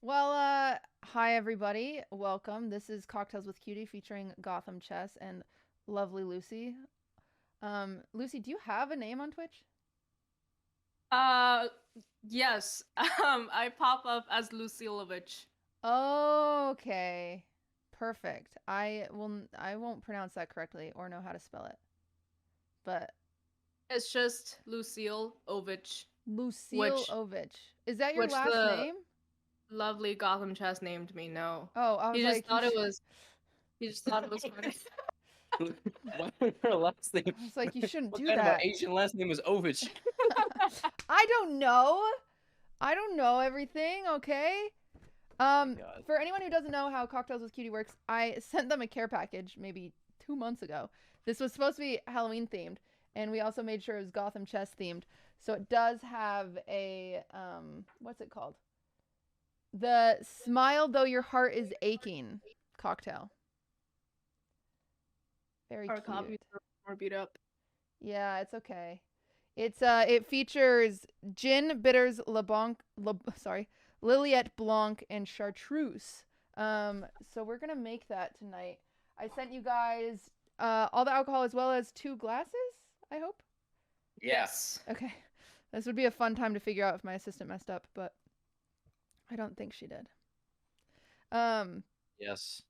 Well, hi everybody. Welcome. This is Cocktails with Cutie featuring Gotham Chess and lovely Lucy. Lucy, do you have a name on Twitch? Uh, yes. I pop up as Lucylevich. Okay. Perfect. I won't pronounce that correctly or know how to spell it. But It's just Lucille Ovich, Lucille which Ovich. Is that your which last the name? lovely Gotham Chess named me. No, Oh, I was he just like, you thought it was. He just thought it was funny. Why would her last name? I was like, you shouldn't What do kind of an that. Asian last name is Ovich? I don't know. I don't know everything, okay? God. For anyone who doesn't know how Cocktails with Cutie works, I sent them a care package maybe 2 months ago. This was supposed to be Halloween themed, and we also made sure it was Gotham Chess themed. So it does have a what's it called? The Smile Though Your Heart Is Aching cocktail. Very Our cute. copies are more beat up. Yeah, it's okay. It features gin, bitters, Lilliette Blanc, and chartreuse. So we're gonna make that tonight. I sent you guys all the alcohol as well as 2 glasses. I hope. Yes. Okay, this would be a fun time to figure out if my assistant messed up, but I don't think she did. Yes.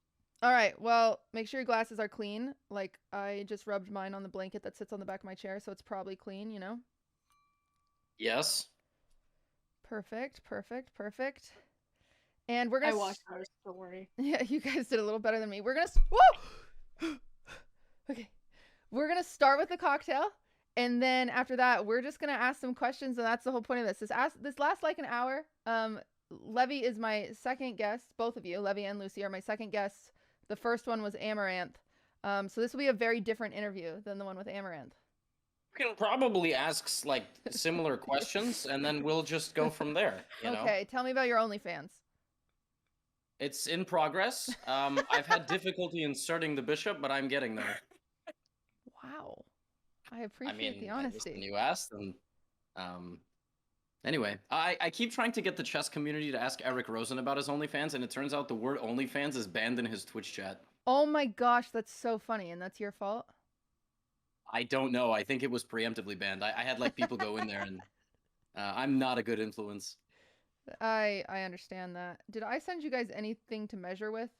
All right. Well, make sure your glasses are clean. Like I just rubbed mine on the blanket that sits on the back of my chair, so it's probably clean. You know. Yes. Perfect. Perfect. Perfect. And we're gonna. I watched ours. Don't worry. Yeah, you guys did a little better than me. We're gonna. Whoa. Okay. We're gonna start with the cocktail, and then after that, we're just gonna ask some questions, and that's the whole point of this. This lasts like an hour. Levy is my second guest. Both of you, Levy and Lucy, are my second guests. The first one was Amaranth. So this will be a very different interview than the one with Amaranth. You can probably ask like similar questions, and then we'll just go from there. You know? Okay, tell me about your OnlyFans. It's in progress. I've had difficulty inserting the bishop, but I'm getting there. Wow, I appreciate the listen, honesty. you asked, and anyway, I keep trying to get the chess community to ask Eric Rosen about his OnlyFans, and it turns out the word OnlyFans is banned in his Twitch chat. Oh my gosh, that's so funny, and that's your fault. I don't know. I think it was preemptively banned. I had like people go in there, and I'm not a good influence. I understand that. Did I send you guys anything to measure with?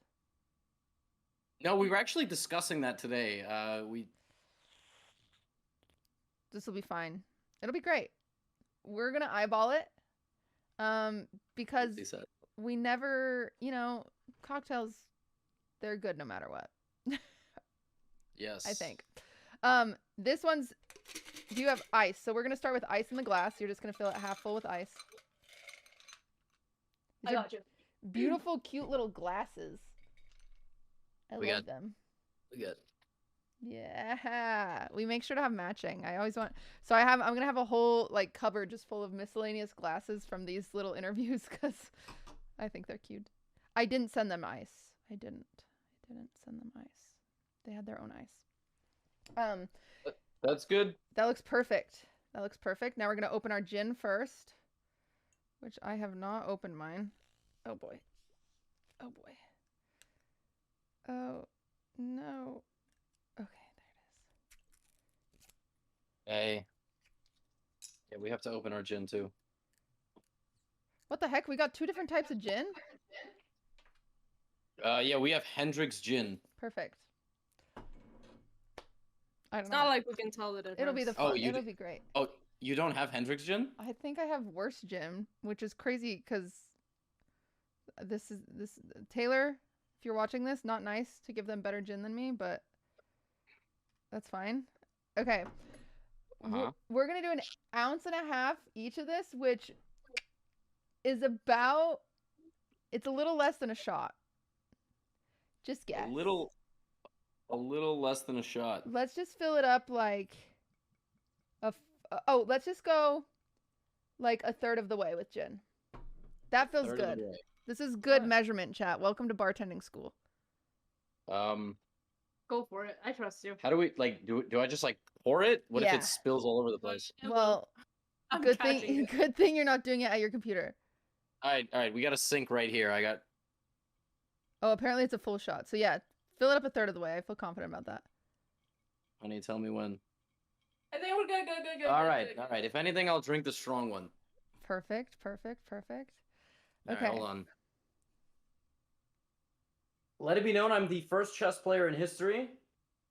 No, we were actually discussing that today. This will be fine. It'll be great. We're gonna eyeball it. Because we never, cocktails, they're good no matter what. Yes. I think. This one's, do you have ice? So we're gonna start with ice in the glass. You're just gonna fill it half full with ice. I got you. Beautiful, cute little glasses. I love them. We got. Yeah, we make sure to have matching. I always want. So I'm gonna have a whole like cupboard just full of miscellaneous glasses from these little interviews because I think they're cute. I didn't send them ice. I didn't send them ice. They had their own ice. That's good. That looks perfect. That looks perfect. Now we're gonna open our gin first, which I have not opened mine. Oh boy. Oh boy. Oh no. Okay, there it is. Hey. Yeah, we have to open our gin too. What the heck? We got 2 different types of gin? Yeah, we have Hendrick's gin. Perfect. I don't It's know. not like we can tell the difference. It'll be the fun. It'll be great. Oh, you don't have Hendrick's gin? I think I have worse gin, which is crazy because this Taylor, if you're watching this, not nice to give them better gin than me, but that's fine. Okay. We're going to do an ounce and a half each of this, which is about, it's a little less than a shot. Just guess. A little less than a shot. Let's just fill it up like let's just go like a third of the way with gin. That feels good. This is good measurement, chat. Welcome to bartending school. Go for it. I trust you. How do we like do I just like pour it? What if it spills all over the place? Well, good thing you're not doing it at your computer. All right. We got a sink right here. I got. Oh, apparently it's a full shot. So yeah, fill it up a third of the way. I feel confident about that. Honey, tell me when. I think we're good. All right. If anything, I'll drink the strong one. Perfect. All Okay. right, hold on. Let it be known, I'm the first chess player in history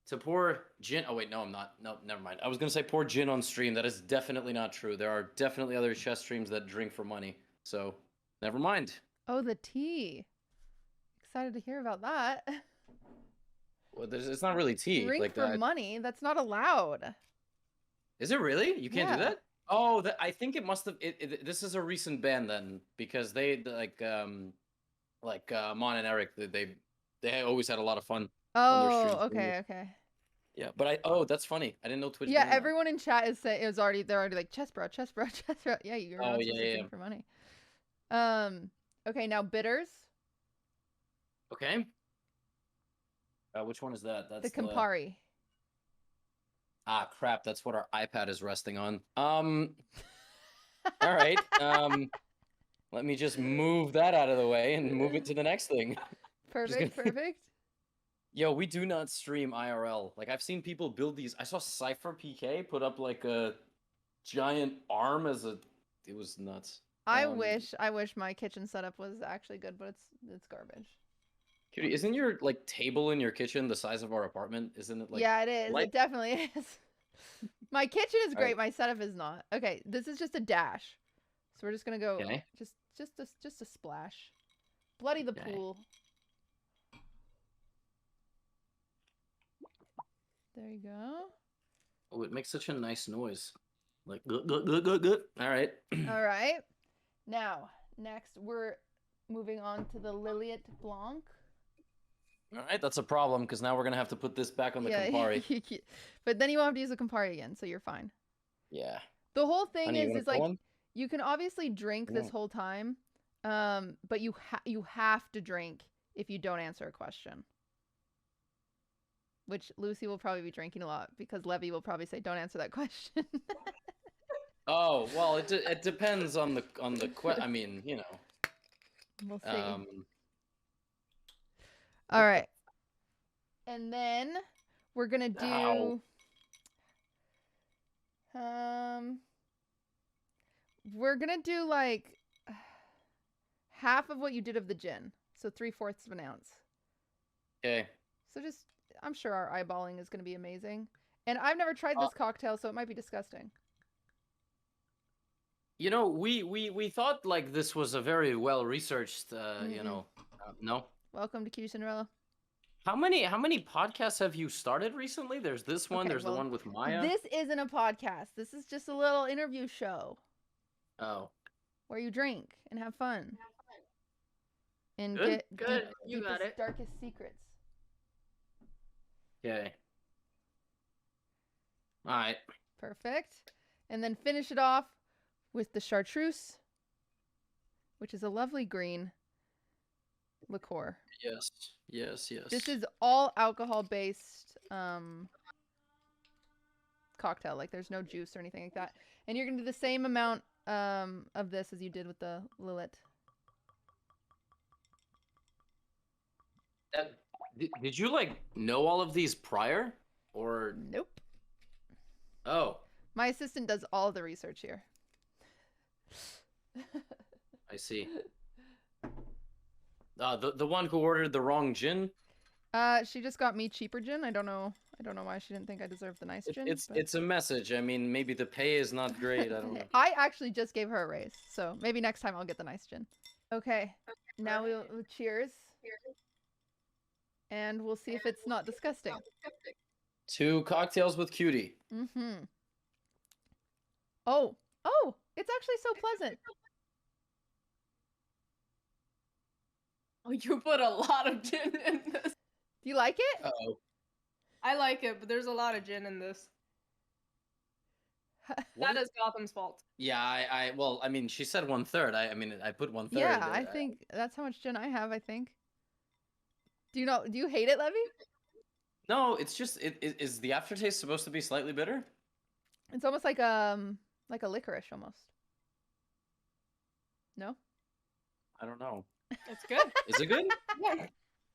to pour gin. Oh wait, no, I'm not. No, never mind. I was gonna say pour gin on stream. That is definitely not true. There are definitely other chess streams that drink for money. So, never mind. Oh, the tea. Excited to hear about that. Well, it's not really tea. Drink like for that. money? That's not allowed. Is it really? You can't do Yeah. that? Oh, I think it must have. This is a recent ban then, because they Mon and Eric, they always had a lot of fun on their Oh, streams. okay. Yeah, but that's funny. I didn't know Twitch. Yeah, banned that. everyone in chat is saying they're already like chess bro. Yeah, you're not supposed to drink for money. Okay, now bitters. Okay. Which one is that? That's The Campari. Ah, crap. That's what our iPad is resting on. All right. Let me just move that out of the way and move it to the next thing. Perfect. Yo, we do not stream IRL. Like, I've seen people build these. I saw Cypher PK put up like a giant arm as a. It was nuts. I wish my kitchen setup was actually good, but it's garbage. Cutie, isn't your like table in your kitchen the size of our apartment? Isn't it like? Yeah, it is. It definitely is. My kitchen is great. My setup is not. Okay, this is just a dash. So we're just gonna go just a splash. Bloody the pool. There you go. Oh, it makes such a nice noise. Like good. All right. All right. Now, next we're moving on to the Lilliet Blanc. All right, that's a problem because now we're gonna have to put this back on the Campari. But then you won't have to use the Campari again, so you're fine. Yeah. The whole thing is like one? you can obviously drink this whole time, but you have to drink if you don't answer a question. Which Lucy will probably be drinking a lot because Levy will probably say, "Don't answer that question." Oh well, it depends on the I mean, you know. We'll see. All right, and then we're gonna do. We're gonna do like half of what you did of the gin, so 3/4 of an ounce. Okay. So I'm sure our eyeballing is gonna be amazing, and I've never tried this cocktail, so it might be disgusting. You know, we thought like this was a very well researched. You know, no. Welcome to QTCinderella. How many podcasts have you started recently? There's this one. There's the one with Maya. This isn't a podcast. This is just a little interview show. Oh. Where you drink and have fun. And get you got it. Darkest secrets. Okay. All right. Perfect. And then finish it off with the chartreuse, which is a lovely green liqueur. Yes. This is all alcohol-based cocktail. Like there's no juice or anything like that. And you're gonna do the same amount of this as you did with the Lillet. Did you like know all of these prior or? Nope. Oh. My assistant does all the research here. I see. The one who ordered the wrong gin? She just got me cheaper gin. I don't know why she didn't think I deserved the nice gin. It's a message. I mean, maybe the pay is not great. I don't know. I actually just gave her a raise, so maybe next time I'll get the nice gin. Okay, now we'll cheers. And we'll see if it's not disgusting. 2 cocktails with Cutie. Mm-hmm. Oh, it's actually so pleasant. Oh, you put a lot of gin in this. Do you like it? Uh-oh. I like it, but there's a lot of gin in this. That is Gotham's fault. Yeah, well, I mean, she said 1/3. I mean, I put 1/3. Yeah, I think that's how much gin I have, I think. Do you hate it, Levy? No, it's just is the aftertaste supposed to be slightly bitter? It's almost like a licorice almost. No? I don't know. It's good. Is it good? Yeah.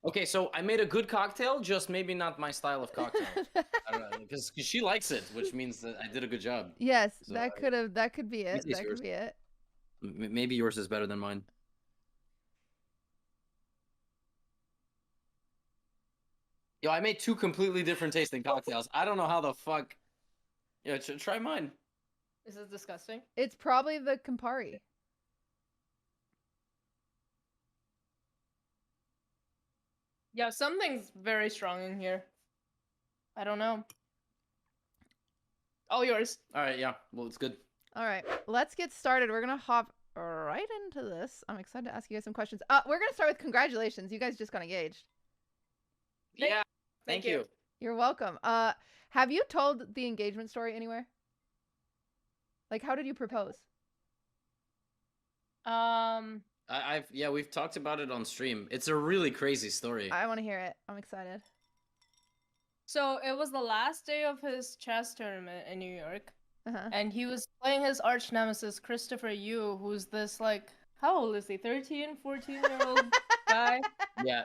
Okay, so I made a good cocktail, just maybe not my style of cocktail. I don't know, because she likes it, which means that I did a good job. Yes, So, that could be it. taste That yours. could be it. Maybe yours is better than mine. Yo, I made 2 completely different tasting cocktails. I don't know how the fuck. Yeah, try mine. This is disgusting. It's probably the Campari. Yeah, something's very strong in here. I don't know. All yours. All right, yeah. Well, it's good. All right, let's get started. We're gonna hop right into this. I'm excited to ask you guys some questions. We're gonna start with congratulations. You guys just got engaged. Yeah. Thank you. You're welcome. Have you told the engagement story anywhere? Like, how did you propose? Yeah, we've talked about it on stream. It's a really crazy story. I want to hear it. I'm excited. So it was the last day of his chess tournament in New York, Uh-huh. and he was playing his arch nemesis, Christopher Yu, who's this, like, how old is he? 13, 14-year-old guy? Yeah.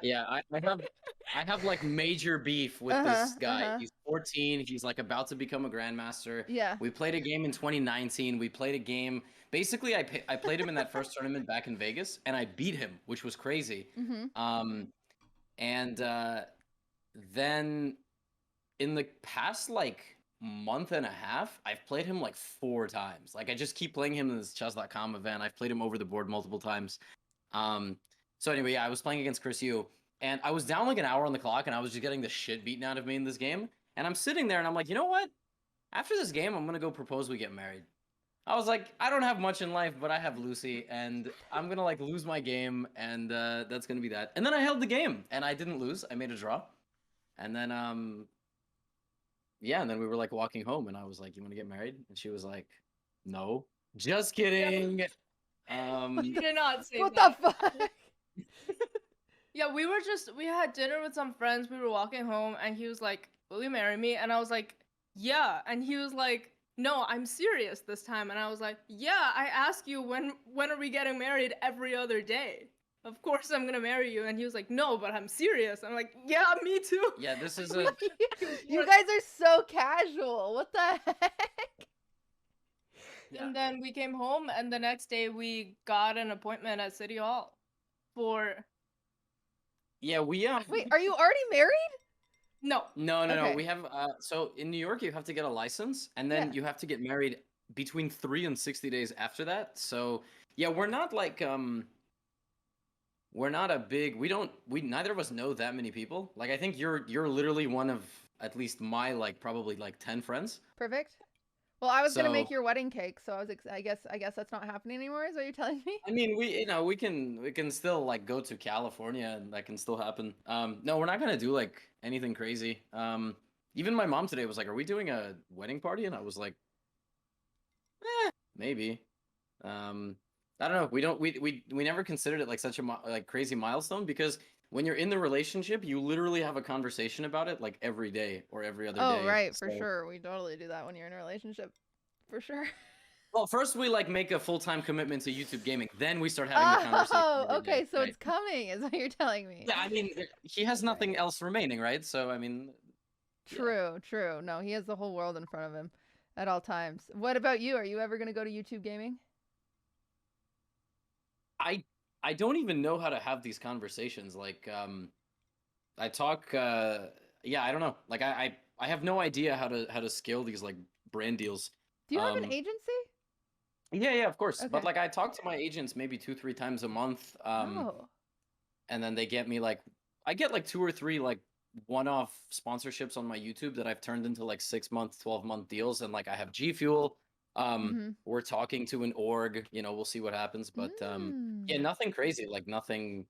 I have like major beef with this guy. He's 14. He's like about to become a grandmaster. Yeah. We played a game in 2019. We played a game. Basically, I played him in that first tournament back in Vegas, and I beat him, which was crazy. Mm-hmm. Then in the past like month and a half, I've played him like 4 times. Like I just keep playing him in this chess.com event. I've played him over the board multiple times. So anyway, yeah, I was playing against Chris Yu, and I was down like an hour on the clock, and I was just getting the shit beaten out of me in this game. And I'm sitting there, and I'm like, you know what? After this game, I'm gonna go propose we get married. I was like, I don't have much in life, but I have Lucy, and I'm gonna like lose my game, and that's gonna be that. And then I held the game, and I didn't lose. I made a draw, and then yeah, and then we were like walking home, and I was like, you want to get married? And she was like, no, just kidding. You did not say What that. the fuck? Yeah, we had dinner with some friends. We were walking home, and he was like, will you marry me? And I was like, yeah. And he was like, no, I'm serious this time. And I was like, yeah, I ask you when are we getting married every other day? Of course I'm gonna marry you. And he was like, no, but I'm serious. I'm like, yeah, me too. Yeah, this is a You guys are so casual. What the heck? Yeah. And then we came home, and the next day we got an appointment at City Hall for. yeah, we Wait, are you already married? No. No. Okay. We have so in New York you have to get a license, and then Yeah. you have to get married between 3 and 60 days after that. So yeah, we're not like we're not a big we neither of us know that many people. Like I think you're literally one of at least my like probably like 10 friends. Perfect. Well, I was gonna make So- your wedding cake, so I guess that's not happening anymore. Is what you're telling me? I mean, we can still like go to California, and that can still happen. No, we're not gonna do like anything crazy. Even my mom today was like, "Are we doing a wedding party?" And I was like, maybe. I don't know. We never considered it like such a like crazy milestone, because when you're in the relationship, you literally have a conversation about it like every day or every other day. Oh, right, for So- sure. We totally do that when you're in a relationship, for sure. Well, first we like make a full-time commitment to YouTube gaming, then we start having the conversation. Oh, every okay, day, so right? it's coming, is what you're telling me. Yeah, I mean, he has nothing else remaining, right? So I mean, yeah. True. No, he has the whole world in front of him at all times. What about you? Are you ever gonna go to YouTube gaming? I don't even know how to have these conversations. Like, I talk. Yeah, I don't know. Like, I have no idea how to scale these like brand deals. Do you have an agency? Yeah, of course. But Okay. like, I talk to my agents maybe 2-3 times a month. Oh. And then they get me like, I get like 2 or 3 like one-off sponsorships on my YouTube that I've turned into like 6-month, 12-month deals. And like, I have G Fuel. Mhm. We're talking to an org. You know, we'll see what happens. But yeah, Mm. nothing crazy. Like nothing.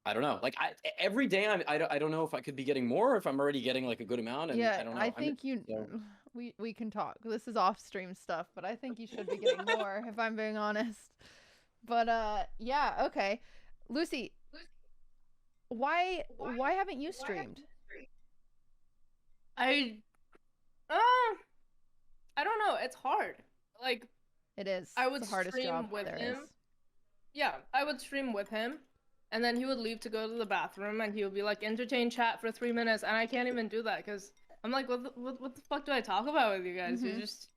I don't know. Like every day, I don't know if I could be getting more, or if I'm already getting like a good amount. And Yeah, I don't know. I think so- we can talk. This is off stream stuff, but I think you should be getting more if I'm being honest. But yeah, okay. Lucy, why haven't you streamed? I don't know. It's hard. Like, It is. I It's would the hardest stream job with there him. is. Yeah, I would stream with him, and then he would leave to go to the bathroom, and he would be like, entertain chat for 3 minutes, and I can't even do that because I'm like, what the fuck do I talk about with you guys? You're just,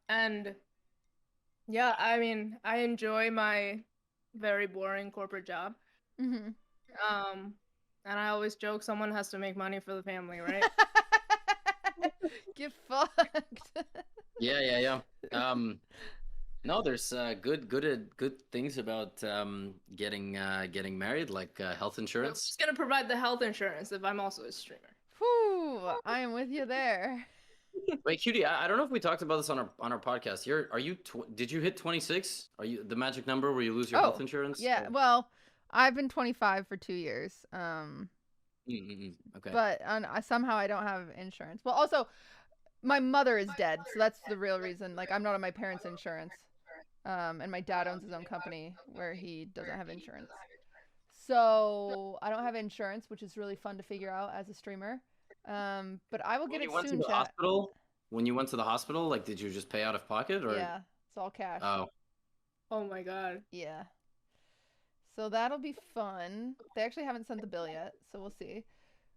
and yeah, I mean, I enjoy my very boring corporate job. Mm-hmm. And I always joke someone has to make money for the family, right? Get fucked. Yeah. No, there's good things about getting married, like health insurance. Who's gonna provide the health insurance if I'm also a streamer? Whew, I am with you there. Wait, Cutie, I don't know if we talked about this on our podcast. Did you hit 26? Are you the magic number where you lose your health insurance? Yeah, well, I've been 25 for 2 years. Okay. But somehow I don't have insurance. Well, also, my mother is dead, so that's the real reason. Like, I'm not on my parents' insurance. And my dad owns his own company where he doesn't have insurance. So I don't have insurance, which is really fun to figure out as a streamer. But I will get it soon, chat. When you went to the hospital, like, did you just pay out of pocket, or? Yeah, it's all cash. Oh my god. Yeah. So that'll be fun. They actually haven't sent the bill yet, so we'll see.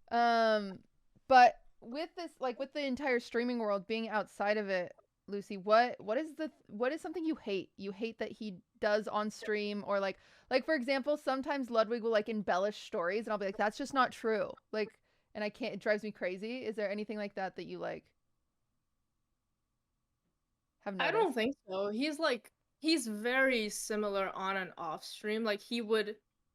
But with this, like, with the entire streaming world being outside of it, Lucy, what is something you hate? You hate that he does on stream, or like for example, sometimes Ludwig will like embellish stories, and I'll be like, that's just not true. Like, and I can't. It drives me crazy. Is there anything like that that you like? Have noticed? I don't think so. He's very similar on and off stream. Like,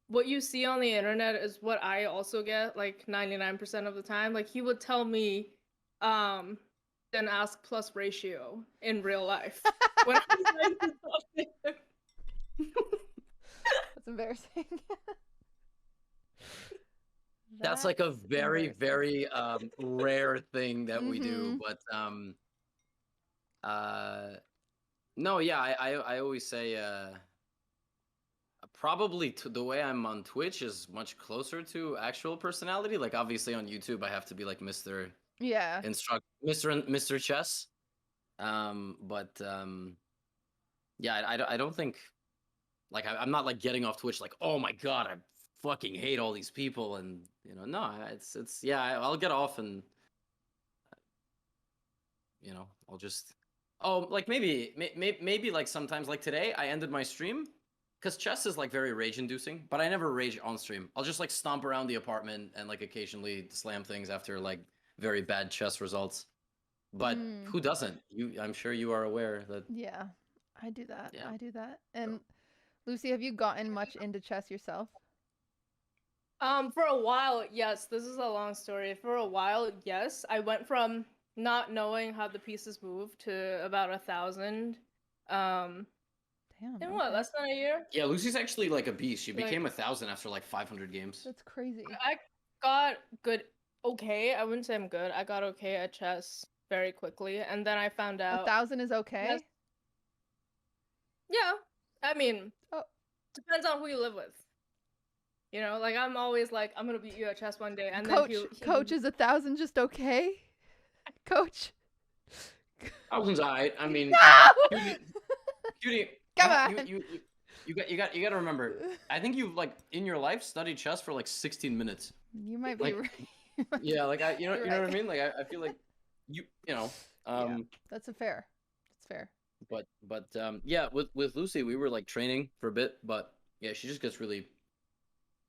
what you see on the internet is what I also get, like 99% of the time. Like, he would tell me, then ask plus ratio in real life. When I was trying to talk to him. That's embarrassing. That's like a very, very rare thing that we do, but no, yeah, I always say probably the way I'm on Twitch is much closer to actual personality. Like, obviously on YouTube I have to be like Mr. Mr. Chess. But yeah, I don't think, like, I'm not like getting off Twitch like, oh my god, I fucking hate all these people, and no, it's yeah, I'll get off and I'll just like maybe like sometimes, like today I ended my stream because chess is like very rage inducing, but I never rage on stream. I'll just like stomp around the apartment and like occasionally slam things after like very bad chess results. But who doesn't? I'm sure you are aware that. Yeah, I do that. Yeah. I do that. And Lucy, have you gotten much into chess yourself? For a while, yes. This is a long story. For a while, yes. I went from not knowing how the pieces move to about 1,000. Damn. In what, less than a year? Yeah, Lucy's actually like a beast. She became 1,000 after like 500 games. That's crazy. I got good. Okay, I wouldn't say I'm good. I got okay at chess very quickly, and then I found out 1,000 is okay. Yes. Yeah, I mean, depends on who you live with. Like, I'm always like, I'm gonna beat you at chess one day, and Coach, then Coach, is 1,000 just okay? Coach. 1,000's alright. I mean, no! Cutie, come on. You got to remember. I think you've like in your life studied chess for like 16 minutes. You might be like, right. Yeah, like you know what I mean. Like I feel like yeah, that's fair. That's fair. But yeah, with Lucy, we were like training for a bit, but yeah, she just gets really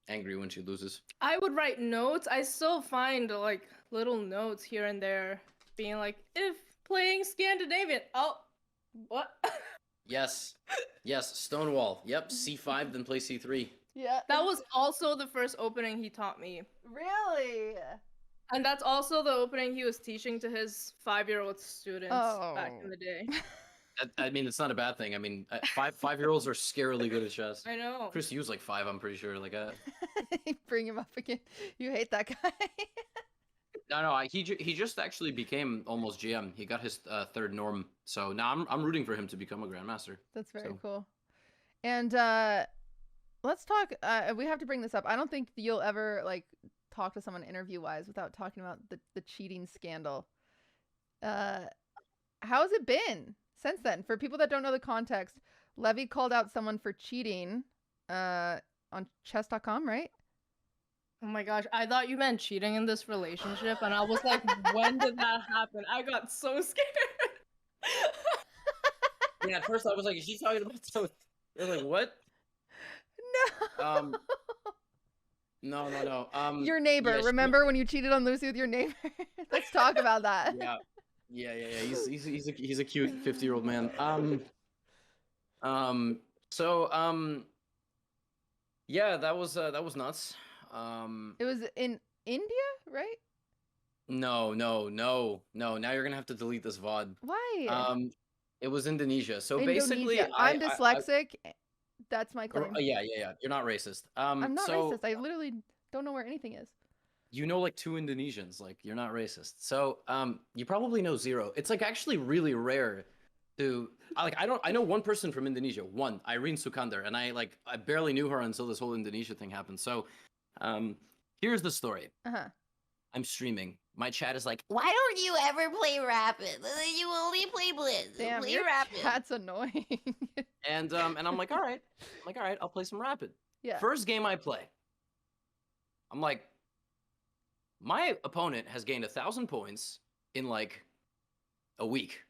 angry when she loses. I would write notes. I still find like little notes here and there being like, if playing Scandinavian. Oh, what? Yes, Stonewall. Yep, C5, then play C3. Yeah. That was also the first opening he taught me. Really? And that's also the opening he was teaching to his 5-year-old students back in the day. I mean, it's not a bad thing. I mean, 5-year-olds are scarily good at chess. I know. Chris Yu's like 5, I'm pretty sure. Like, bring him up again. You hate that guy. No, he just actually became almost GM. He got his 3rd norm. So now I'm rooting for him to become a grandmaster. That's very cool. And let's talk. We have to bring this up. I don't think you'll ever like talk to someone interview-wise without talking about the cheating scandal. How has it been since then? For people that don't know the context, Levy called out someone for cheating on chess.com, right? Oh my gosh, I thought you meant cheating in this relationship, and I was like, when did that happen? I got so scared. Yeah, at first I was like, is she talking about so? I was like, what? No. No. Your neighbor. Yeah, Remember when you cheated on Lucy with your neighbor? Let's talk about that. Yeah. He's a cute 50-year-old man. Yeah, that was nuts. It was in India, right? No. Now you're gonna have to delete this VOD. Why? It was Indonesia. So Indonesia. basically, I'm dyslexic. That's my claim. Yeah. You're not racist. I'm not racist. I literally don't know where anything is. You know, like 2 Indonesians. Like, you're not racist. So you probably know 0. It's like actually really rare to I know one person from Indonesia, Irene Sukandar, and I barely knew her until this whole Indonesia thing happened. So here's the story. I'm streaming. My chat is like, why don't you ever play Rapid? You only play Blitz. Damn, play your Rapid. chat's annoying. and I'm like, all right. I'll play some Rapid. Yeah. First game I play, I'm like, my opponent has gained 1,000 points in like a week.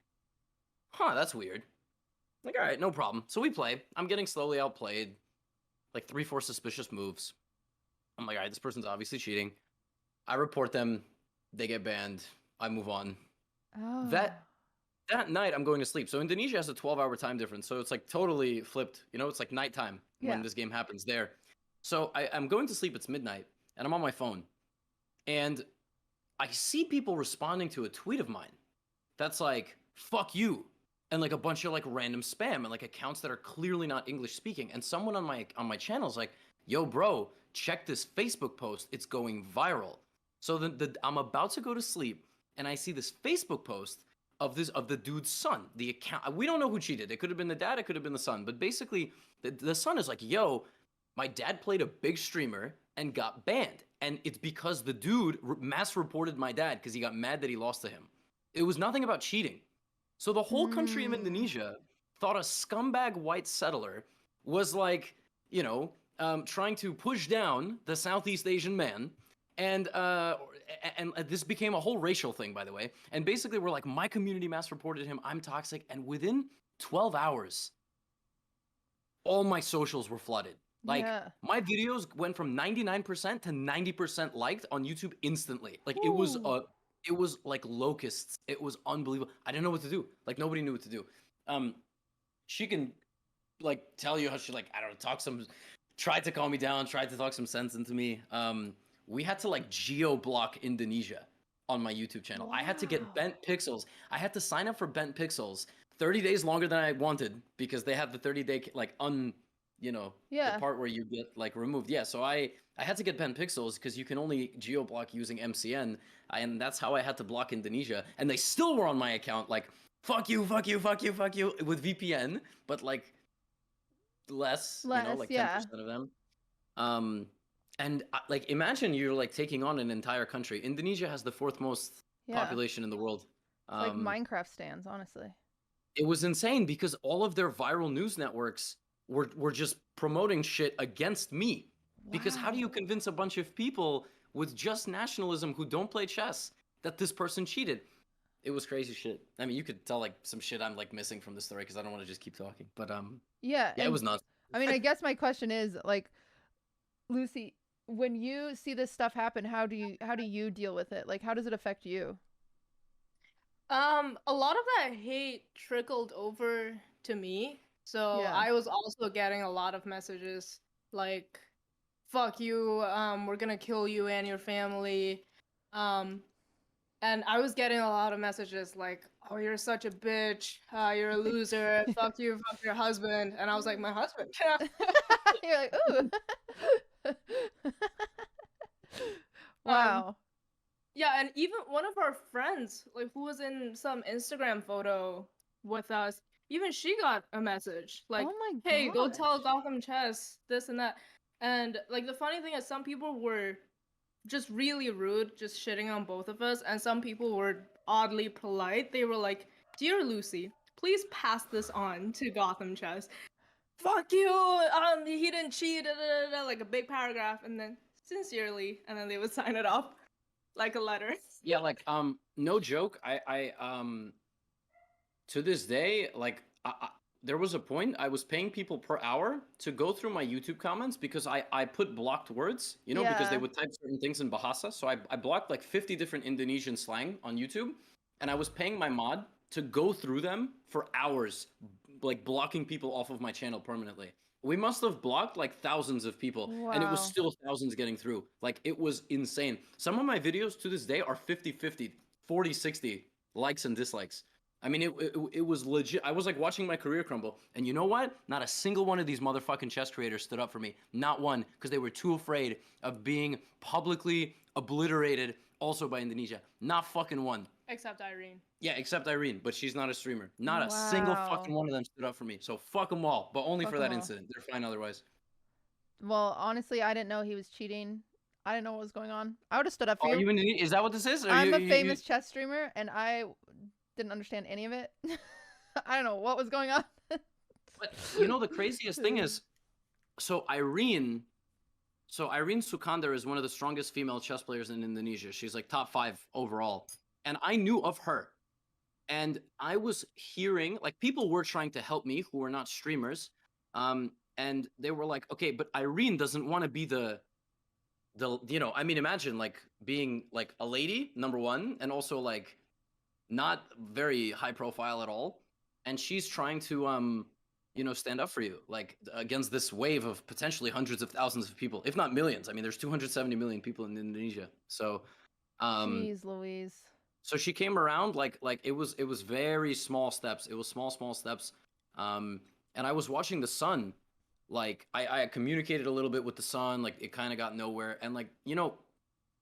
Huh, that's weird. Like, all right, no problem. So we play. I'm getting slowly outplayed. Like 3-4 suspicious moves. I'm like, all right, this person's obviously cheating. I report them. They get banned. I move on. Oh. That night, I'm going to sleep. So Indonesia has a 12-hour time difference. So it's like totally flipped. You know, it's like nighttime when this game happens there. So I'm going to sleep. It's midnight. And I'm on my phone. And I see people responding to a tweet of mine that's like, fuck you. And like a bunch of like random spam and like accounts that are clearly not English speaking. And someone on my channel is like, yo, bro, check this Facebook post. It's going viral. So I'm about to go to sleep and I see this Facebook post of the dude's son. The account, we don't know who cheated. It could have been the dad, it could have been the son. But basically, the son is like, yo, my dad played a big streamer and got banned. And it's because the dude mass reported my dad because he got mad that he lost to him. It was nothing about cheating. So the whole country of Indonesia thought a scumbag white settler was like, you know, trying to push down the Southeast Asian man. And this became a whole racial thing, by the way. And basically, we're like, my community mass reported him. I'm toxic. And within 12 hours, all my socials were flooded. Like, my videos went from 99% to 90% liked on YouTube instantly. Like, it was like locusts. It was unbelievable. I didn't know what to do. Like, nobody knew what to do. She can, like, tell you how she, like, I don't know, tried to calm me down, tried to talk some sense into me. We had to, like, geo-block Indonesia on my YouTube channel. Wow. I had to get bent pixels. I had to sign up for bent pixels 30 days longer than I wanted because they have the 30-day, like, the part where you get like removed. Yeah, so I had to get bent pixels because you can only geo-block using MCN, and that's how I had to block Indonesia. And they still were on my account, like, fuck you, with VPN, but like less, you know, like 10% of them. And like, imagine you're like taking on an entire country. Indonesia has the 4th most population in the world. It's like Minecraft stands, honestly. It was insane because all of their viral news networks were just promoting shit against me. Wow. Because how do you convince a bunch of people with just nationalism who don't play chess that this person cheated? It was crazy shit. I mean, you could tell like some shit I'm like missing from the story because I don't want to just keep talking. But yeah, it was nuts. I mean, I guess my question is like, Lucy, when you see this stuff happen, how do you deal with it? Like, how does it affect you? A lot of that hate trickled over to me. So I was also getting a lot of messages like, fuck you, we're gonna kill you and your family. And I was getting a lot of messages like, oh, you're such a bitch, you're a loser, fuck you, fuck your husband. And I was like, my husband? You're like, ooh. Wow. Yeah, and even one of our friends, like, who was in some Instagram photo with us, even she got a message like, oh my hey, go tell Gotham Chess this and that. And like, the funny thing is some people were just really rude, just shitting on both of us, and some people were oddly polite. They were like, dear Lucy, please pass this on to Gotham Chess. fuck you, he didn't cheat, like a big paragraph, and then sincerely, and then they would sign it off like a letter. Yeah, like no joke. I to this day, like there was a point I was paying people per hour to go through my YouTube comments because I put blocked words, you know, because they Yeah. would type certain things in Bahasa. So I blocked like 50 different Indonesian slang on YouTube, and I was paying my mod to go through them for hours, like blocking people off of my channel permanently. We must have blocked like thousands of people, and it was Wow. still thousands getting through. Like, it was insane. Some of my videos to this day are 50-50, 40-60 likes and dislikes. I mean, it was legit. I was like watching my career crumble. And you know what? Not a single one of these motherfucking chess creators stood up for me. Not one, because they were too afraid of being publicly obliterated also by Indonesia. Not fucking one. Except Irene. Yeah, except Irene, but she's not a streamer. Not a single fucking one of them stood up for me. So fuck them all, but only Fuck for 'em that all. incident. They're fine otherwise. Well, honestly, I didn't know he was cheating. I didn't know what was going on. I would have stood up for Are you. you in? Is that what this is? Or I'm you, a you- famous chess streamer, and I didn't understand any of it. I don't know what was going on. But you know the craziest thing is, so Irene Sukandar is one of the strongest female chess players in Indonesia. She's like top 5 overall, and I knew of her. And I was hearing, like, people were trying to help me who were not streamers, and they were like, okay, but Irene doesn't want to be the you know, I mean, imagine like being like a lady, number one, and also like not very high profile at all, and she's trying to you know, stand up for you, like against this wave of potentially hundreds of thousands of people, if not millions. I mean, there's 270 million people in Indonesia, so Jeez Louise. so she came around like it was very small steps. It was small steps. And I was watching the Sun. Like I communicated a little bit with the Sun. Like it kind of got nowhere. And like, you know,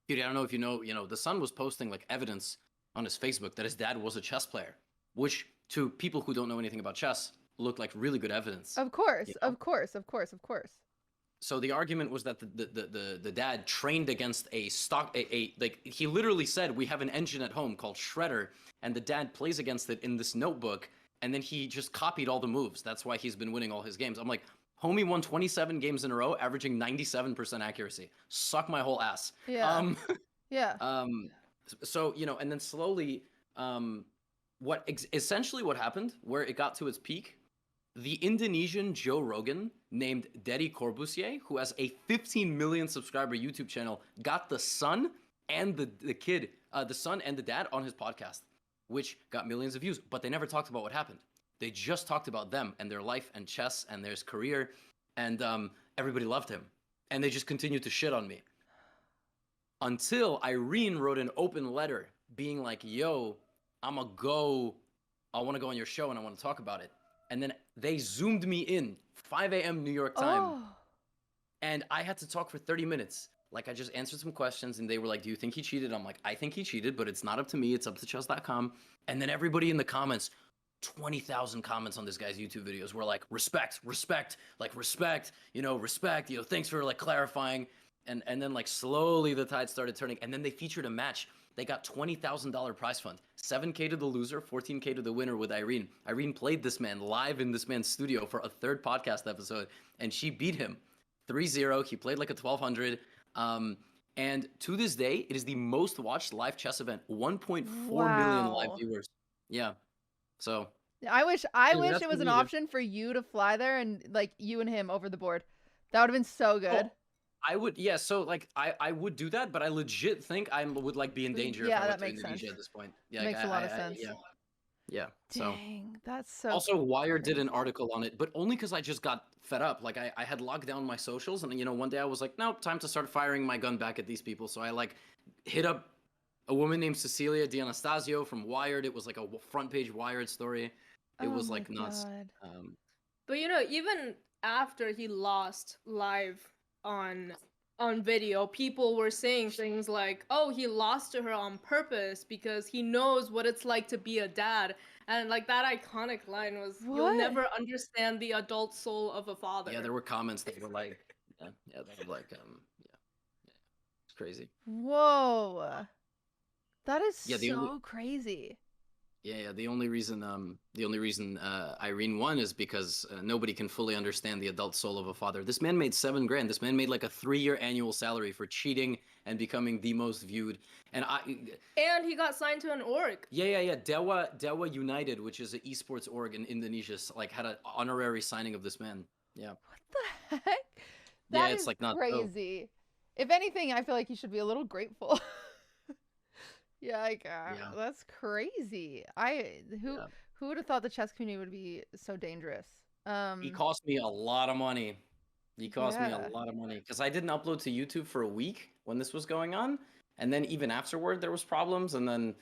dude, I don't know if you know, the Sun was posting like evidence on his Facebook that his dad was a chess player, which to people who don't know anything about chess looked like really good evidence. Of course, you know? of course. So the argument was that the dad trained against a like, he literally said, we have an engine at home called Shredder, and the dad plays against it in this notebook, and then he just copied all the moves. That's why he's been winning all his games. I'm like, homie won 27 games in a row, averaging 97% accuracy. Suck my whole ass. Yeah. Yeah. So, you know, and then slowly, essentially what happened, where it got to its peak, the Indonesian Joe Rogan named Deddy Corbusier, who has a 15 million subscriber YouTube channel, got the son and the son and the dad on his podcast, which got millions of views, but they never talked about what happened. They just talked about them and their life and chess and their career, and everybody loved him. And they just continued to shit on me. Until Irene wrote an open letter being like, yo, I want to go on your show and I want to talk about it. And then they zoomed me in, 5 a.m. New York time. Oh. And I had to talk for 30 minutes. Like, I just answered some questions, and they were like, do you think he cheated? I'm like, I think he cheated, but it's not up to me. It's up to chess.com. And then everybody in the comments, 20,000 comments on this guy's YouTube videos were like, respect, like, respect, respect, thanks for, like, clarifying. And then, like, slowly the tide started turning. And then they featured a match. They got $20,000 prize fund, $7K to the loser, $14K to the winner with Irene. Irene played this man live in this man's studio for a third podcast episode, and she beat him 3-0. He played like a 1200. And to this day, it is the most watched live chess event, 1.4 million live viewers. Yeah. So I wish Anyway, it was an option for you to fly there and like you and him over the board. That would have been so good. Oh, I would, yeah. So like, I would do that, but I legit think I would like be in danger. Yeah, if I that went to makes Indonesia sense. at this point. Yeah, Makes a lot of sense. Yeah. So Dang, that's so. also, Wired did an article on it, but only because I just got fed up. Like I had locked down my socials, and one day I was like, no, time to start firing my gun back at these people. So I like hit up a woman named Cecilia D'Anastasio from Wired. It was like a front page Wired story. It was like nuts. But even after he lost live on video, people were saying things like, oh, he lost to her on purpose because he knows what it's like to be a dad. And like that iconic line was, you'll never understand the adult soul of a father. Yeah, there were comments that were like, yeah, they were like, it's crazy. Whoa, that is so crazy. Yeah. The only reason Irene won is because nobody can fully understand the adult soul of a father. This man made $7 grand. This man made like a 3-year annual salary for cheating and becoming the most viewed. And he got signed to an org. Yeah. Dewa United, which is an esports org in Indonesia, like had an honorary signing of this man. Yeah. What the heck? That it's is like not crazy. If anything, I feel like you should be a little grateful. Yeah, like that's crazy. Who would have thought the chess community would be so dangerous? He cost me a lot of money. He cost me Yeah. a lot of money because I didn't upload to YouTube for a week when this was going on, and then even afterward there was problems, and then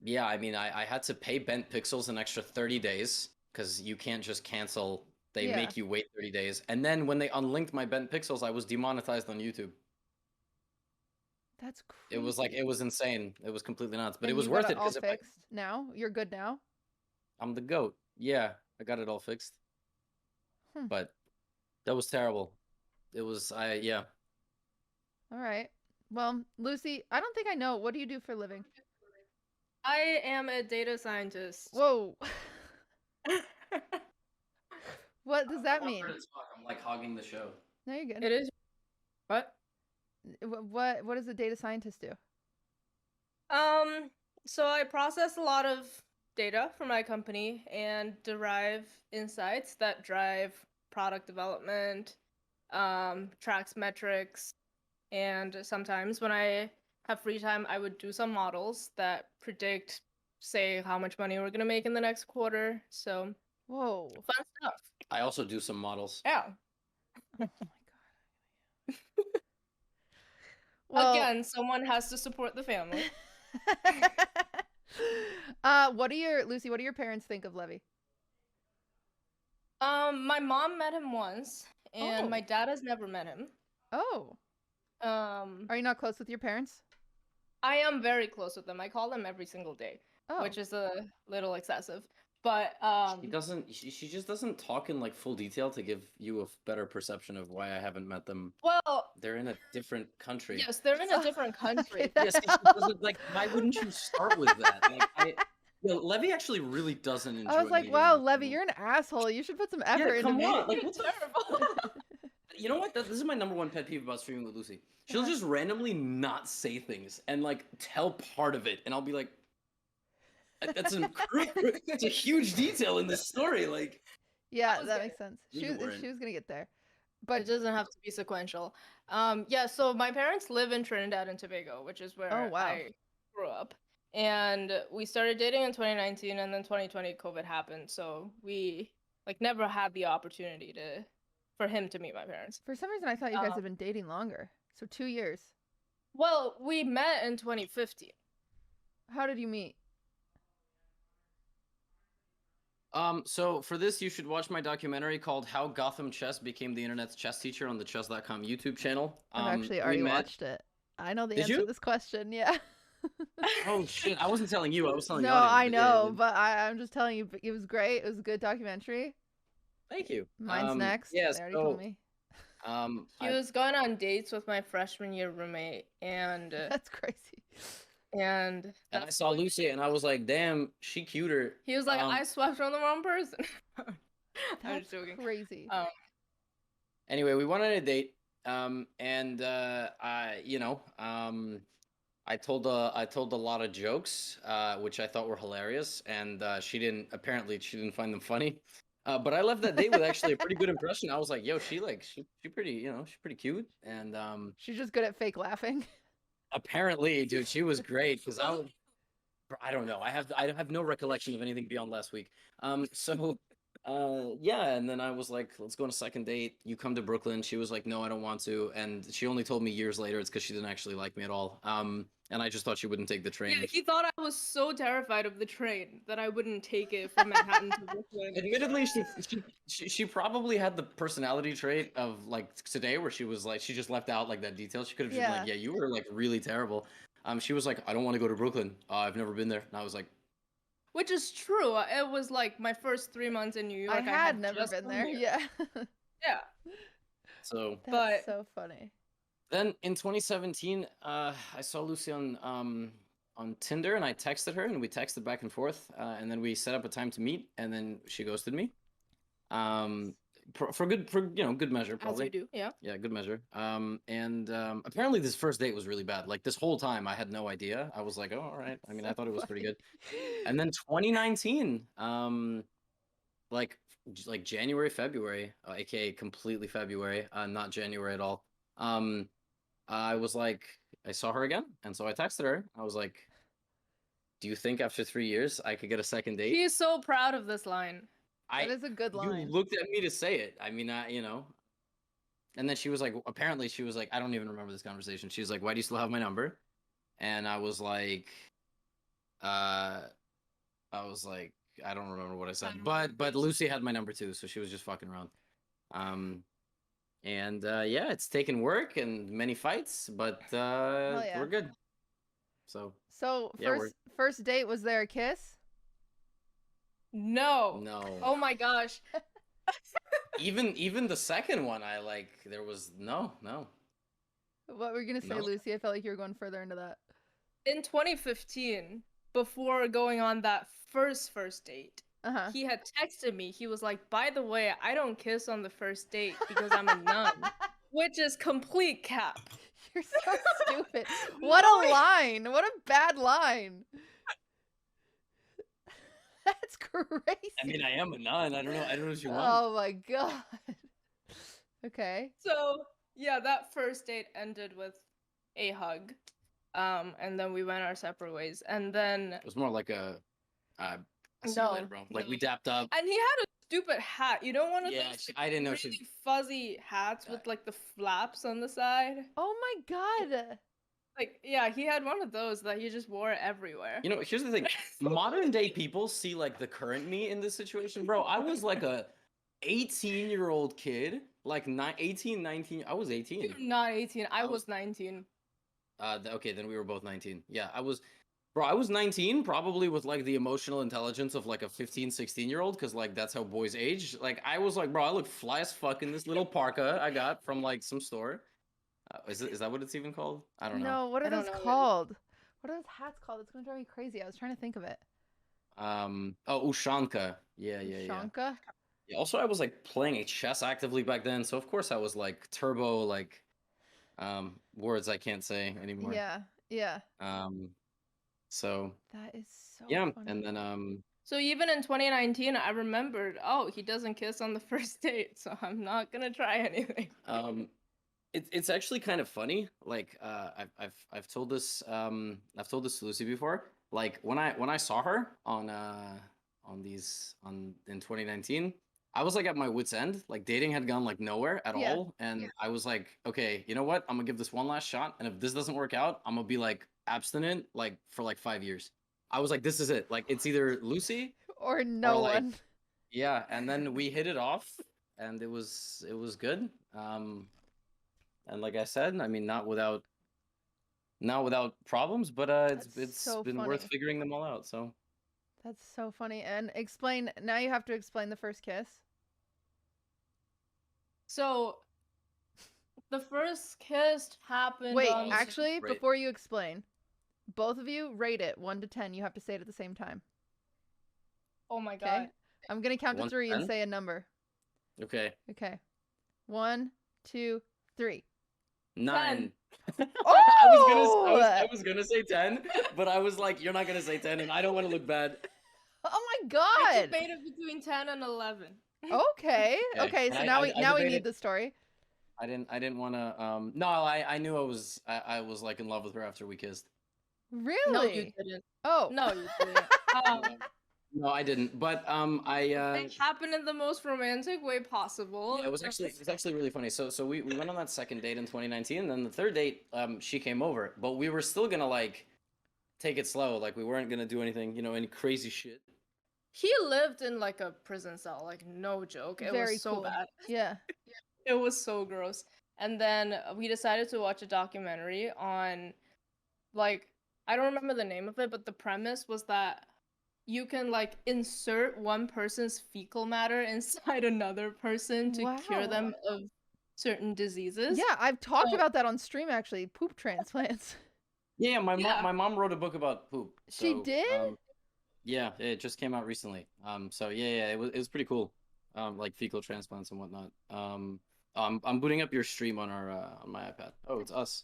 yeah, I mean I had to pay Bent Pixels an extra 30 days because you can't just cancel. They Yeah. make you wait 30 days, and then when they unlinked my Bent Pixels, I was demonetized on YouTube. That's crazy. It was like it was insane. It was completely nuts, but And it was you worth got it all because fixed now. You're good now. I'm the GOAT. Yeah, I got it all fixed. But that was terrible. It was yeah. All right. Well, Lucy, I don't think I know. What do you do for a living? I am a data scientist. Whoa. What does that mean? I'm like hogging the show. No, you're good. It is. What? What does a data scientist do? So I process a lot of data for my company and derive insights that drive product development, tracks metrics, and sometimes when I have free time, I would do some models that predict, say, how much money we're gonna make in the next quarter. So, whoa, fun stuff. I also do some models. Yeah. Oh my god. Well, again, someone has to support the family. Lucy, what do your parents think of Levy? My mom met him once, and my Oh. dad has never met him. Oh. Are you not close with your parents? I am very close with them. I call them every single day, which is a little excessive. But she just doesn't talk in like full detail to give you a better perception of why I haven't met them. Well, they're in a different country. Yes, they're in a different country. Yes, like why wouldn't you start with that? Like, Levy actually really doesn't enjoy. I was like, wow, Levy, you're an asshole. You should put some effort into come me. on. Like, what's terrible? You know what? This is my #1 pet peeve about streaming with Lucy. She'll just randomly not say things and like tell part of it, and I'll be like, that's a huge detail in this story. Like, yeah, that makes sense. She was gonna get there, but it doesn't have to be sequential. Yeah. So my parents live in Trinidad and Tobago, which is where I grew up, and we started dating in 2019, and then 2020 COVID happened, so we like never had the opportunity for him to meet my parents. For some reason, I thought you guys had been dating longer. So 2 years. Well, we met in 2015. How did you meet? So for this, you should watch my documentary called How Gotham Chess Became the Internet's Chess Teacher on the Chess.com YouTube channel. I've actually already watched it. I know the answer to this question, yeah. Oh, shit. I wasn't telling you. I was telling you. No, I know, but I'm just telling you, it was great. It was a good documentary. Thank you. Mine's next. Yes, they already told me. He was going on dates with my freshman year roommate, and that's crazy. And I saw Lucy, and I was like, "Damn, she cuter." He was like, "I swept on the wrong person." I'm just joking. Crazy. Anyway, we went on a date, and I told a lot of jokes, which I thought were hilarious, and she didn't find them funny. But I left that date with actually a pretty good impression. I was like, "Yo, she pretty, she's pretty cute," and she's just good at fake laughing. Apparently, dude, she was great because I don't know. I have no recollection of anything beyond last week. Yeah, and then I was like, let's go on a second date. You come to Brooklyn. She was like, no, I don't want to. And she only told me years later it's because she didn't actually like me at all. And I just thought she wouldn't take the train. Yeah, he thought I was so terrified of the train that I wouldn't take it from Manhattan to Brooklyn. Admittedly, she probably had the personality trait of like today where she was like, she just left out like that detail. She could have just been like, yeah, you were like really terrible. She was like, I don't want to go to Brooklyn. I've never been there. And I was like, which is true. It was like my first 3 months in New York. I had never been there. Yeah. Yeah. So. That's so funny. Then in 2017, I saw Lucyon Tinder, and I texted her, and we texted back and forth, and then we set up a time to meet, and then she ghosted me. For good measure, As probably. you do, yeah. Yeah, good measure. And apparently this first date was really bad. Like this whole time, I had no idea. I was like, oh, all right. I mean, I thought it was pretty good. And then 2019, like January, February, aka completely February, not January at all. I was like, I saw her again, and so I texted her. I was like, do you think after 3 years I could get a second date? He's so proud of this line. That is a good line. You looked at me to say it. I mean, And then she was like, apparently she was like, I don't even remember this conversation. She was like, why do you still have my number? And I was like, I don't remember what I said. But Lucy had my number too, so she was just fucking around. Yeah, it's taken work and many fights, but yeah. we're good. So yeah, first date, was there a kiss? No. Oh my gosh. Even the second one, there was no. What were you gonna say, Lucy? I felt like you were going further into that. In 2015, before going on that first date, he had texted me. He was like, by the way, I don't kiss on the first date because I'm a nun. Which is complete cap. You're so stupid. What a line. What a bad line. That's crazy. I mean, I am a nun. I don't know what you want. Oh my god. Okay. So, yeah, that first date ended with a hug. And then we went our separate ways. And then it was more like a see you later, bro. Like we dapped up. And he had a stupid hat. You know, one of those I didn't know really fuzzy hats with like the flaps on the side. Oh my god. Like, yeah, he had one of those that he just wore everywhere. You know, here's the thing. Modern day people see like the current me in this situation. Bro, I was like a 18-year-old kid. Like 18, 19. I was 18. You're not 18. I was 19. Okay, then we were both 19. Yeah, I was 19, probably with like the emotional intelligence of like a 15, 16-year-old, because like that's how boys age. Like I was like, bro, I look fly as fuck in this little parka I got from like some store. Is that what it's even called? I don't know. No, what are those called? What are those hats called? It's gonna drive me crazy. I was trying to think of it. Ushanka. Yeah. Ushanka? Yeah, also I was like playing chess actively back then, so of course I was like turbo, like words I can't say anymore. Yeah. So that is so funny. And then so even in 2019 I remembered, oh, he doesn't kiss on the first date, so I'm not gonna try anything. It's actually kind of funny. Like I've told this to Lucy before. Like when I saw her in 2019, I was like at my wit's end. Like dating had gone like nowhere at all, and I was like, okay, you know what? I'm gonna give this one last shot, and if this doesn't work out, I'm gonna be like abstinent like for like 5 years. I was like, this is it. Like it's either Lucy or no one. Yeah, and then we hit it off, and it was good. And like I said, I mean, not without problems, but it's so been funny. worth figuring them all out. So that's so funny. And explain now. You have to explain the first kiss. So the first kiss happened. Wait, actually, before you explain, both of you rate it 1 to 10. You have to say it at the same time. Oh my god! I'm gonna count to 3 and say a number. Okay. 1, 2, 3. 9. Oh! I was gonna say 10, but I was like, you're not gonna say 10, and I don't want to look bad. Oh my god! I debated between 10 and 11. Okay. So now we need the story. I didn't want to. No, I knew I was like in love with her after we kissed. Really? No, you didn't. Oh. No, you didn't. No, I didn't. But it happened in the most romantic way possible. Yeah, it was actually really funny. So we went on that second date in 2019, and then the third date, she came over, but we were still gonna like take it slow. Like we weren't gonna do anything, any crazy shit. He lived in like a prison cell, like no joke. It was so bad. Yeah. It was so gross. And then we decided to watch a documentary on, like, I don't remember the name of it, but the premise was that you can like insert one person's fecal matter inside another person to cure them of certain diseases. Yeah, I've talked about that on stream actually. Poop transplants. Yeah, my Yeah. mom wrote a book about poop. She So, did? yeah, it just came out recently. So yeah, it was pretty cool. Like fecal transplants and whatnot. I'm booting up your stream on our on my iPad. Oh, it's us.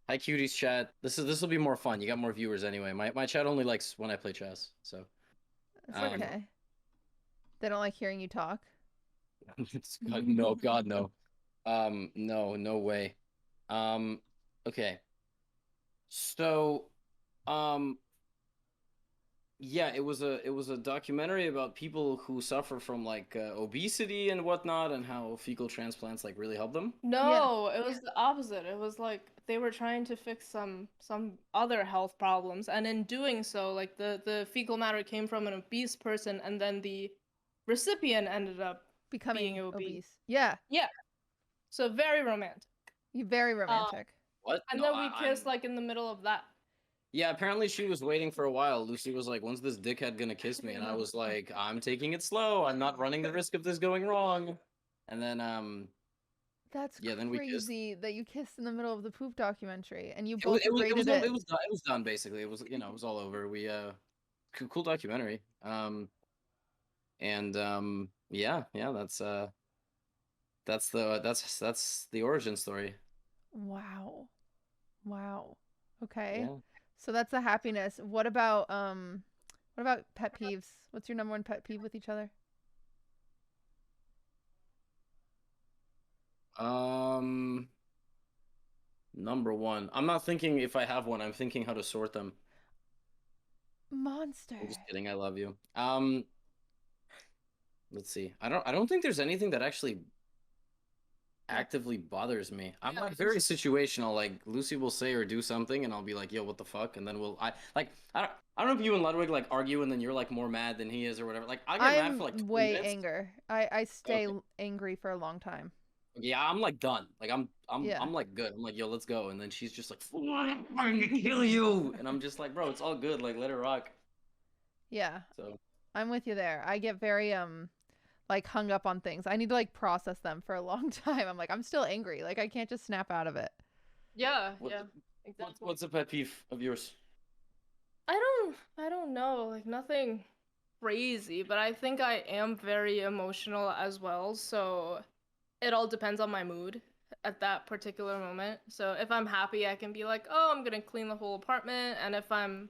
Hi, cuties chat. This will be more fun. You got more viewers anyway. My chat only likes when I play chess. So, It's Um, okay. They don't like hearing you talk. no, God, no. No way. Okay. So, um, yeah, it was a documentary about people who suffer from like obesity and whatnot, and how fecal transplants like really help them. No, it was the opposite. It was like they were trying to fix some other health problems, and in doing so, like the fecal matter came from an obese person, and then the recipient ended up Becoming being obese. Yeah, Yeah. So very romantic. you're very romantic. What? And No, then we kissed like in the middle of that. Yeah, apparently she was waiting for a while. Lucy was like, "When's this dickhead gonna kiss me?" And I was like, "I'm taking it slow. I'm not running the risk of this going wrong." And then That's yeah, then we kissed. crazy that you kissed in the middle of the poop documentary and you It both was it was it was rated done, it. it was done basically. It was it was all over. We cool documentary. And yeah, that's the origin story. Wow. Wow. Okay. Yeah. So that's the happiness. What about pet peeves? What's your number one pet peeve with each other? Number one. I'm not thinking if I have one. I'm thinking how to sort them. Monster. I'm just kidding. I love you. Let's see. I don't think there's anything that actually actively bothers me. I'm like very situational. Like Lucy will say or do something, and I'll be like, "Yo, what the fuck?" And then I don't know if you and Ludwig like argue, and then you're like more mad than he is or whatever. Like I get mad I'm for like 20 way minutes. anger. I stay Okay. angry for a long time. Yeah, I'm like done. Like Yeah. I'm like good. I'm like, "Yo, let's go." And then she's just like, "I'm gonna kill you," and I'm just like, "Bro, it's all good. Like let it rock." Yeah. So I'm with you there. I get very like hung up on things. I need to like process them for a long time. I'm like, I'm still angry. Like I can't just snap out of it. Yeah, what, yeah. Exactly. what's a pet peeve of yours? I don't know, like nothing crazy, but I think I am very emotional as well, so it all depends on my mood at that particular moment. So if I'm happy, I can be like, "Oh, I'm gonna clean the whole apartment," and if I'm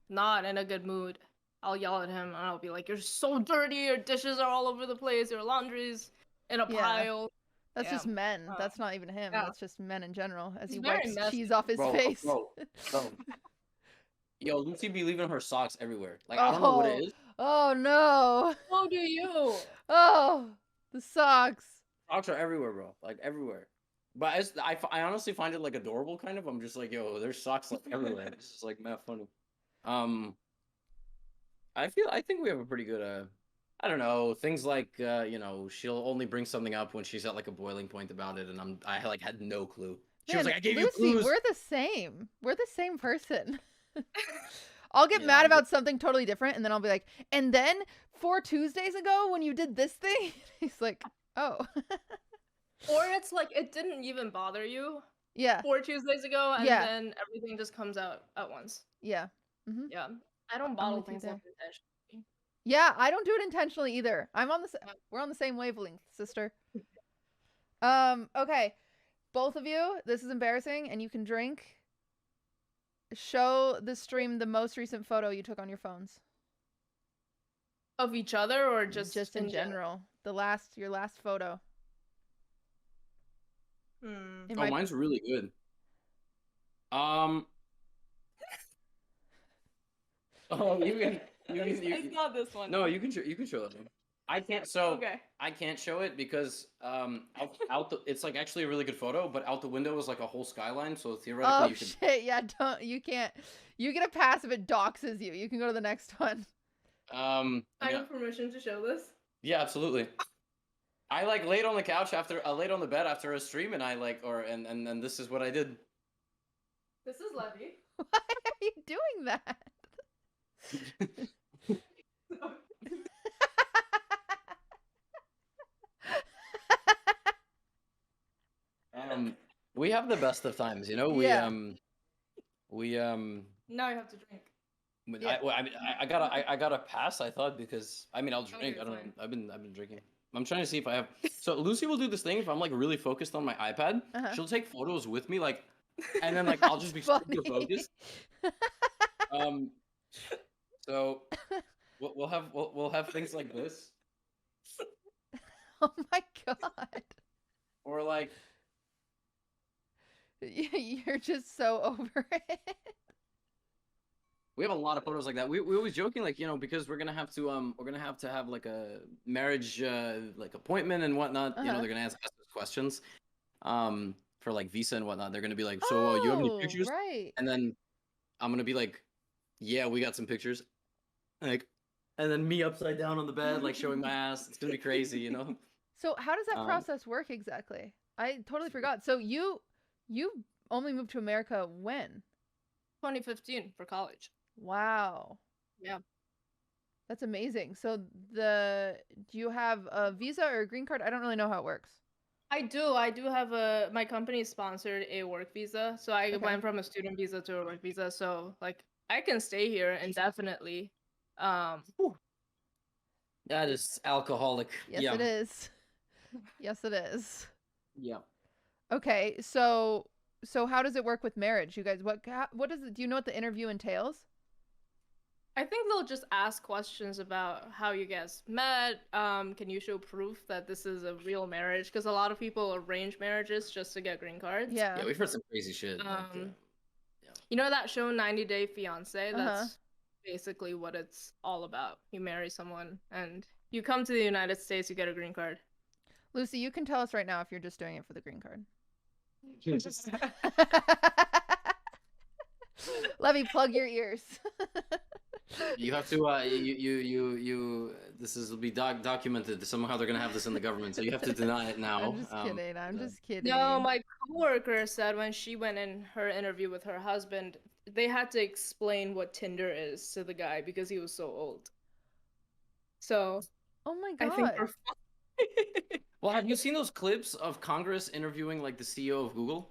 not in a good mood, I'll yell at him and I'll be like, "You're so dirty, your dishes are all over the place, your laundry's in a Yeah. pile." That's Yeah. just men. That's not even him. Yeah. That's just men in general as He's he very wipes messy. cheese off his Bro, face. bro. Yo, Lucy be leaving her socks everywhere. Like I don't know what it is. Oh no. So do you. Oh, the socks. Socks are everywhere, bro. Like everywhere. But I honestly find it like adorable, kind of. I'm just like, yo, there's socks like everywhere. It's just like mad funny. I think we have a pretty good I don't know, things like she'll only bring something up when she's at like a boiling point about it, and I like had no clue. She was Man, like, I gave Lucy, you clues. we're the same. We're the same person. I'll get Yeah, mad I'm about something totally different, and then I'll be like, and then 4 Tuesdays ago when you did this thing, he's like, oh. Or it's like it didn't even bother you Yeah. 4 Tuesdays ago, and Yeah. then everything just comes out at once. Yeah. Mm-hmm. Yeah. I don't I'm bottle with you things there. up intentionally. Yeah, I don't do it intentionally either. We're on the same wavelength, sister. Okay. Both of you, this is embarrassing, and you can drink. Show the stream the most recent photo you took on your phones. Of each other or just in general. Your last photo. Hmm. Oh, mine's really good. Oh, It's not this one. No, you can show that one. I can't. So Okay. I can't show it because it's like actually a really good photo, but out the window is like a whole skyline. So theoretically, you could. Shit! Yeah, you can't. You get a pass if it doxes you. You can go to the next one. I have permission to show this. Yeah, absolutely. I like laid on the couch laid on the bed after a stream, and I like and this is what I did. This is Levy. Why are you doing that? We have the best of times, you know. Yeah. We Now you have to drink. Yeah. I got a pass. I thought because I mean I'll drink. Okay, I don't know. fine. I've been drinking. I'm trying to see if I have. So Lucy will do this thing if I'm like really focused on my iPad. Uh-huh. She'll take photos with me, like, and then like I'll just be That's super funny. focused. So we'll have things like this, Oh my god. or like You're just so over it. we have a lot of photos like that. We always joking like, you know, because we're gonna have to have like a marriage like appointment and whatnot. You know, Uh-huh. they're gonna ask us questions for like visa and whatnot. They're gonna be like, so you have any pictures? Right. And then I'm gonna be like, yeah, we got some pictures. Like, and then me upside down on the bed, like showing my ass. It's gonna be crazy, you know. So how does that Um, process work exactly? I totally forgot. So you only moved to America when? 2015 for college. Wow. Yeah. That's amazing. So do you have a visa or a green card? I don't really know how it works. I do have my company sponsored a work visa, so I Okay. went from a student visa to a work visa. So like I can stay here indefinitely. that is alcoholic. Yes, Yeah. it is. Yes, it is. Yeah. Okay, so how does it work with marriage? You guys, what does it? Do you know what the interview entails? I think they'll just ask questions about how you guys met. Can you show proof that this is a real marriage? Because a lot of people arrange marriages just to get green cards. Yeah. Yeah, we've heard some crazy shit. Like, You know that show 90 Day Fiancé? Uh-huh. That's basically what it's all about. You marry someone and you come to the United States, you get a green card. Lucy, you can tell us right now if you're just doing it for the green card. Levy, plug your ears. you have to you this will be documented somehow. They're gonna have this in the government, so you have to deny it now. I'm just kidding. I'm just kidding. No, my coworker said when she went in her interview with her husband, they had to explain what Tinder is to the guy because he was so old. So Oh my I think god. we're fine. Well, have you seen those clips of Congress interviewing like the CEO of Google?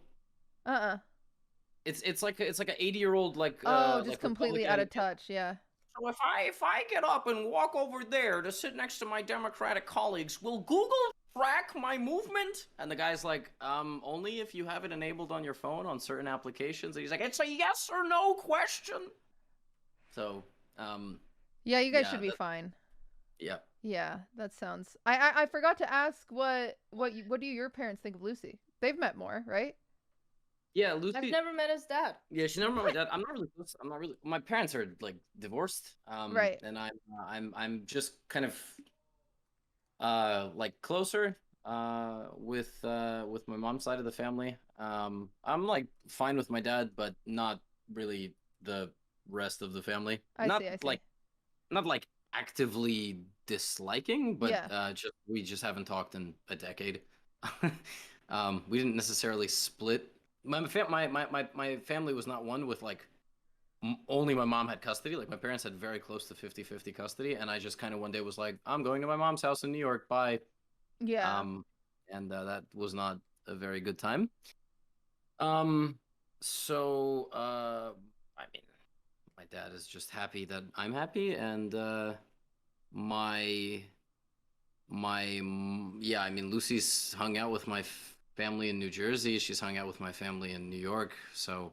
It's like an 80-year-old like just like completely out Republican. of touch. Yeah. So if I get up and walk over there to sit next to my Democratic colleagues, will Google track my movement? And the guy's like, only if you have it enabled on your phone on certain applications. And he's like, it's a yes or no question. So, Yeah, you guys yeah, should be fine. yeah. Yeah, that sounds. I forgot to ask what do your parents think of Lucy? They've met more, right? Yeah, Lucy. I've never met his dad. Yeah, she never met my dad. I'm not really close. I'm not really. My parents are like divorced. Right. And I'm just kind of like closer with my mom's side of the family. I'm like fine with my dad, but not really the rest of the family. I not see. not like actively disliking, but Yeah. we just haven't talked in a decade. We didn't necessarily split. My family was not one with like only my mom had custody. Like my parents had very close to 50-50 custody, and I just kind of one day was like, I'm going to my mom's house in New York. Bye. Yeah. And that was not a very good time. So I mean, my dad is just happy that I'm happy, and yeah, I mean, Lucy's hung out with my family in New Jersey. She's hung out with my family in New York, so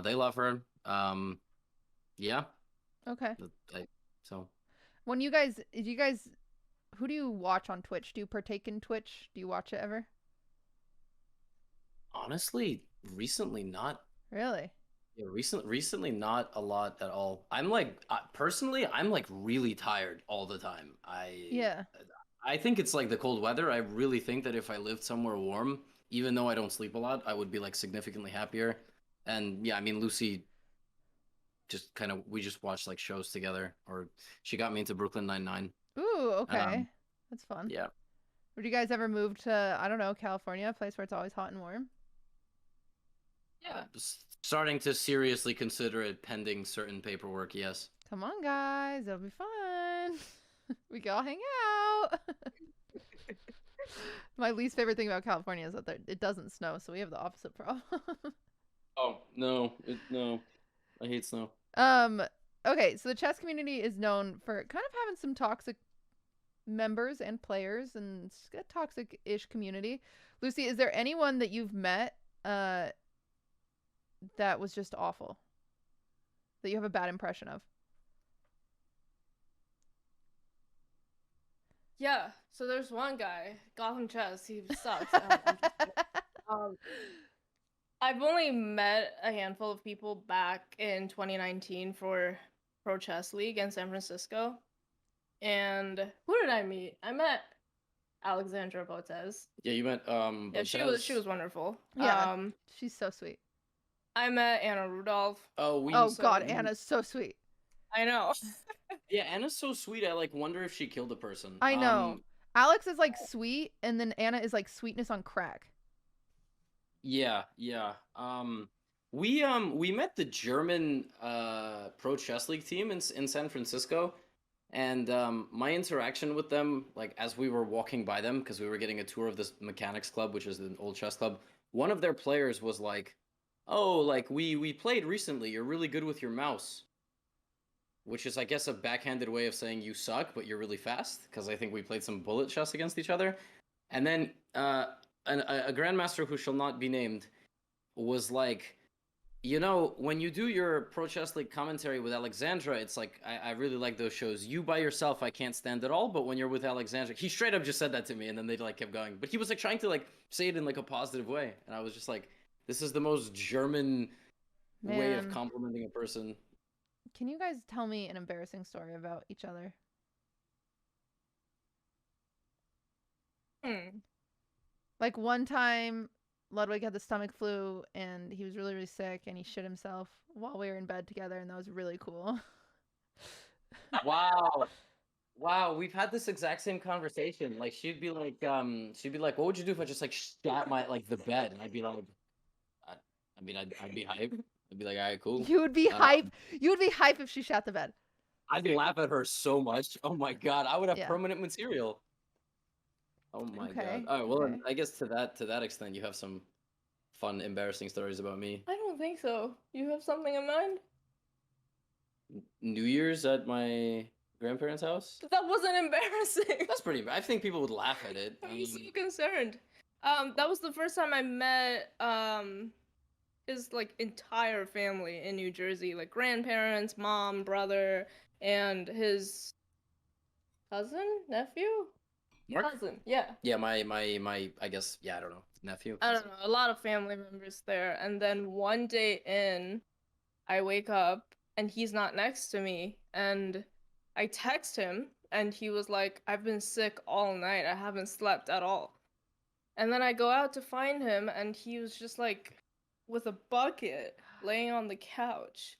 they love her. Yeah. Okay. So When you guys, who do you watch on Twitch? Do you partake in Twitch? Do you watch it ever? honestly, recently not. Really? Yeah, recently not a lot at all. I'm like personally, I'm like really tired all the time. Yeah. I think it's like the cold weather. I really think that if I lived somewhere warm, even though I don't sleep a lot, I would be like significantly happier. And yeah, I mean, Lucy just we just watched like shows together, or she got me into Brooklyn Nine-Nine. Ooh, okay. That's fun. Yeah. Would you guys ever move to, I don't know, California, a place where it's always hot and warm? Yeah. Starting to seriously consider it pending certain paperwork, yes. Come on, guys. It'll be fun. We can all hang out. My least favorite thing about California is that it doesn't snow, so we have the opposite problem. Oh no, no, I hate snow. Okay, so the chess community is known for kind of having some toxic members and players, and it's a toxic-ish community. Lucy, is there anyone that you've met that was just awful, that you have a bad impression of? Yeah, so there's one guy, Gotham Chess, he sucks. Um, I've only met a handful of people back in 2019 for Pro Chess League in San Francisco. And who did I meet? I met Alexandra Botez. Yeah, you meant Yeah, she was wonderful. Yeah, she's so sweet. I met Anna Rudolph. Oh God, Anna's so sweet. I know. Yeah, Anna's so sweet. I like wonder if she killed a person. I know. Alex is like sweet, and then Anna is like sweetness on crack. Yeah. We met the German Pro Chess League team in San Francisco, and my interaction with them, like as we were walking by them, because we were getting a tour of this mechanics club, which is an old chess club. One of their players was like, "Oh, like we played recently. You're really good with your mouse." Which is, I guess, a backhanded way of saying you suck, but you're really fast, because I think we played some bullet chess against each other. And then a grandmaster who shall not be named was like, you know, when you do your Pro Chess League commentary with Alexandra, it's like, I really like those shows. You by yourself, I can't stand at all, but when you're with Alexandra, he straight up just said that to me, and then they like kept going. But he was like trying to like say it in like a positive way, and I was just like, this is the most German way of complimenting a person. Can you guys tell me an embarrassing story about each other? Like one time, Ludwig had the stomach flu, and he was really, really sick, and he shit himself while we were in bed together, and that was really cool. Wow, we've had this exact same conversation. Like she'd be like, what would you do if I just like shat my like the bed? And I'd be like, I'd be hype. I'd be like, all right, cool. You would be hype. You would be hype if she shat the bed. I'd laugh at her so much. Oh my god, I would have permanent material. Oh my god. All right, well, I guess to that extent, you have some fun, embarrassing stories about me. I don't think so. You have something in mind? New Year's at my grandparents' house? That wasn't embarrassing. That's pretty. I think people would laugh at it. I'm so concerned. That was the first time I met his like entire family in New Jersey, like grandparents, mom, brother, and his cousin, nephew. Mark? Cousin, yeah. Yeah, my I guess, yeah, I don't know, nephew. I don't know, a lot of family members there, and then one day in, I wake up and he's not next to me, and I text him, and he was like, "I've been sick all night. I haven't slept at all." And then I go out to find him, and he was just like with a bucket laying on the couch.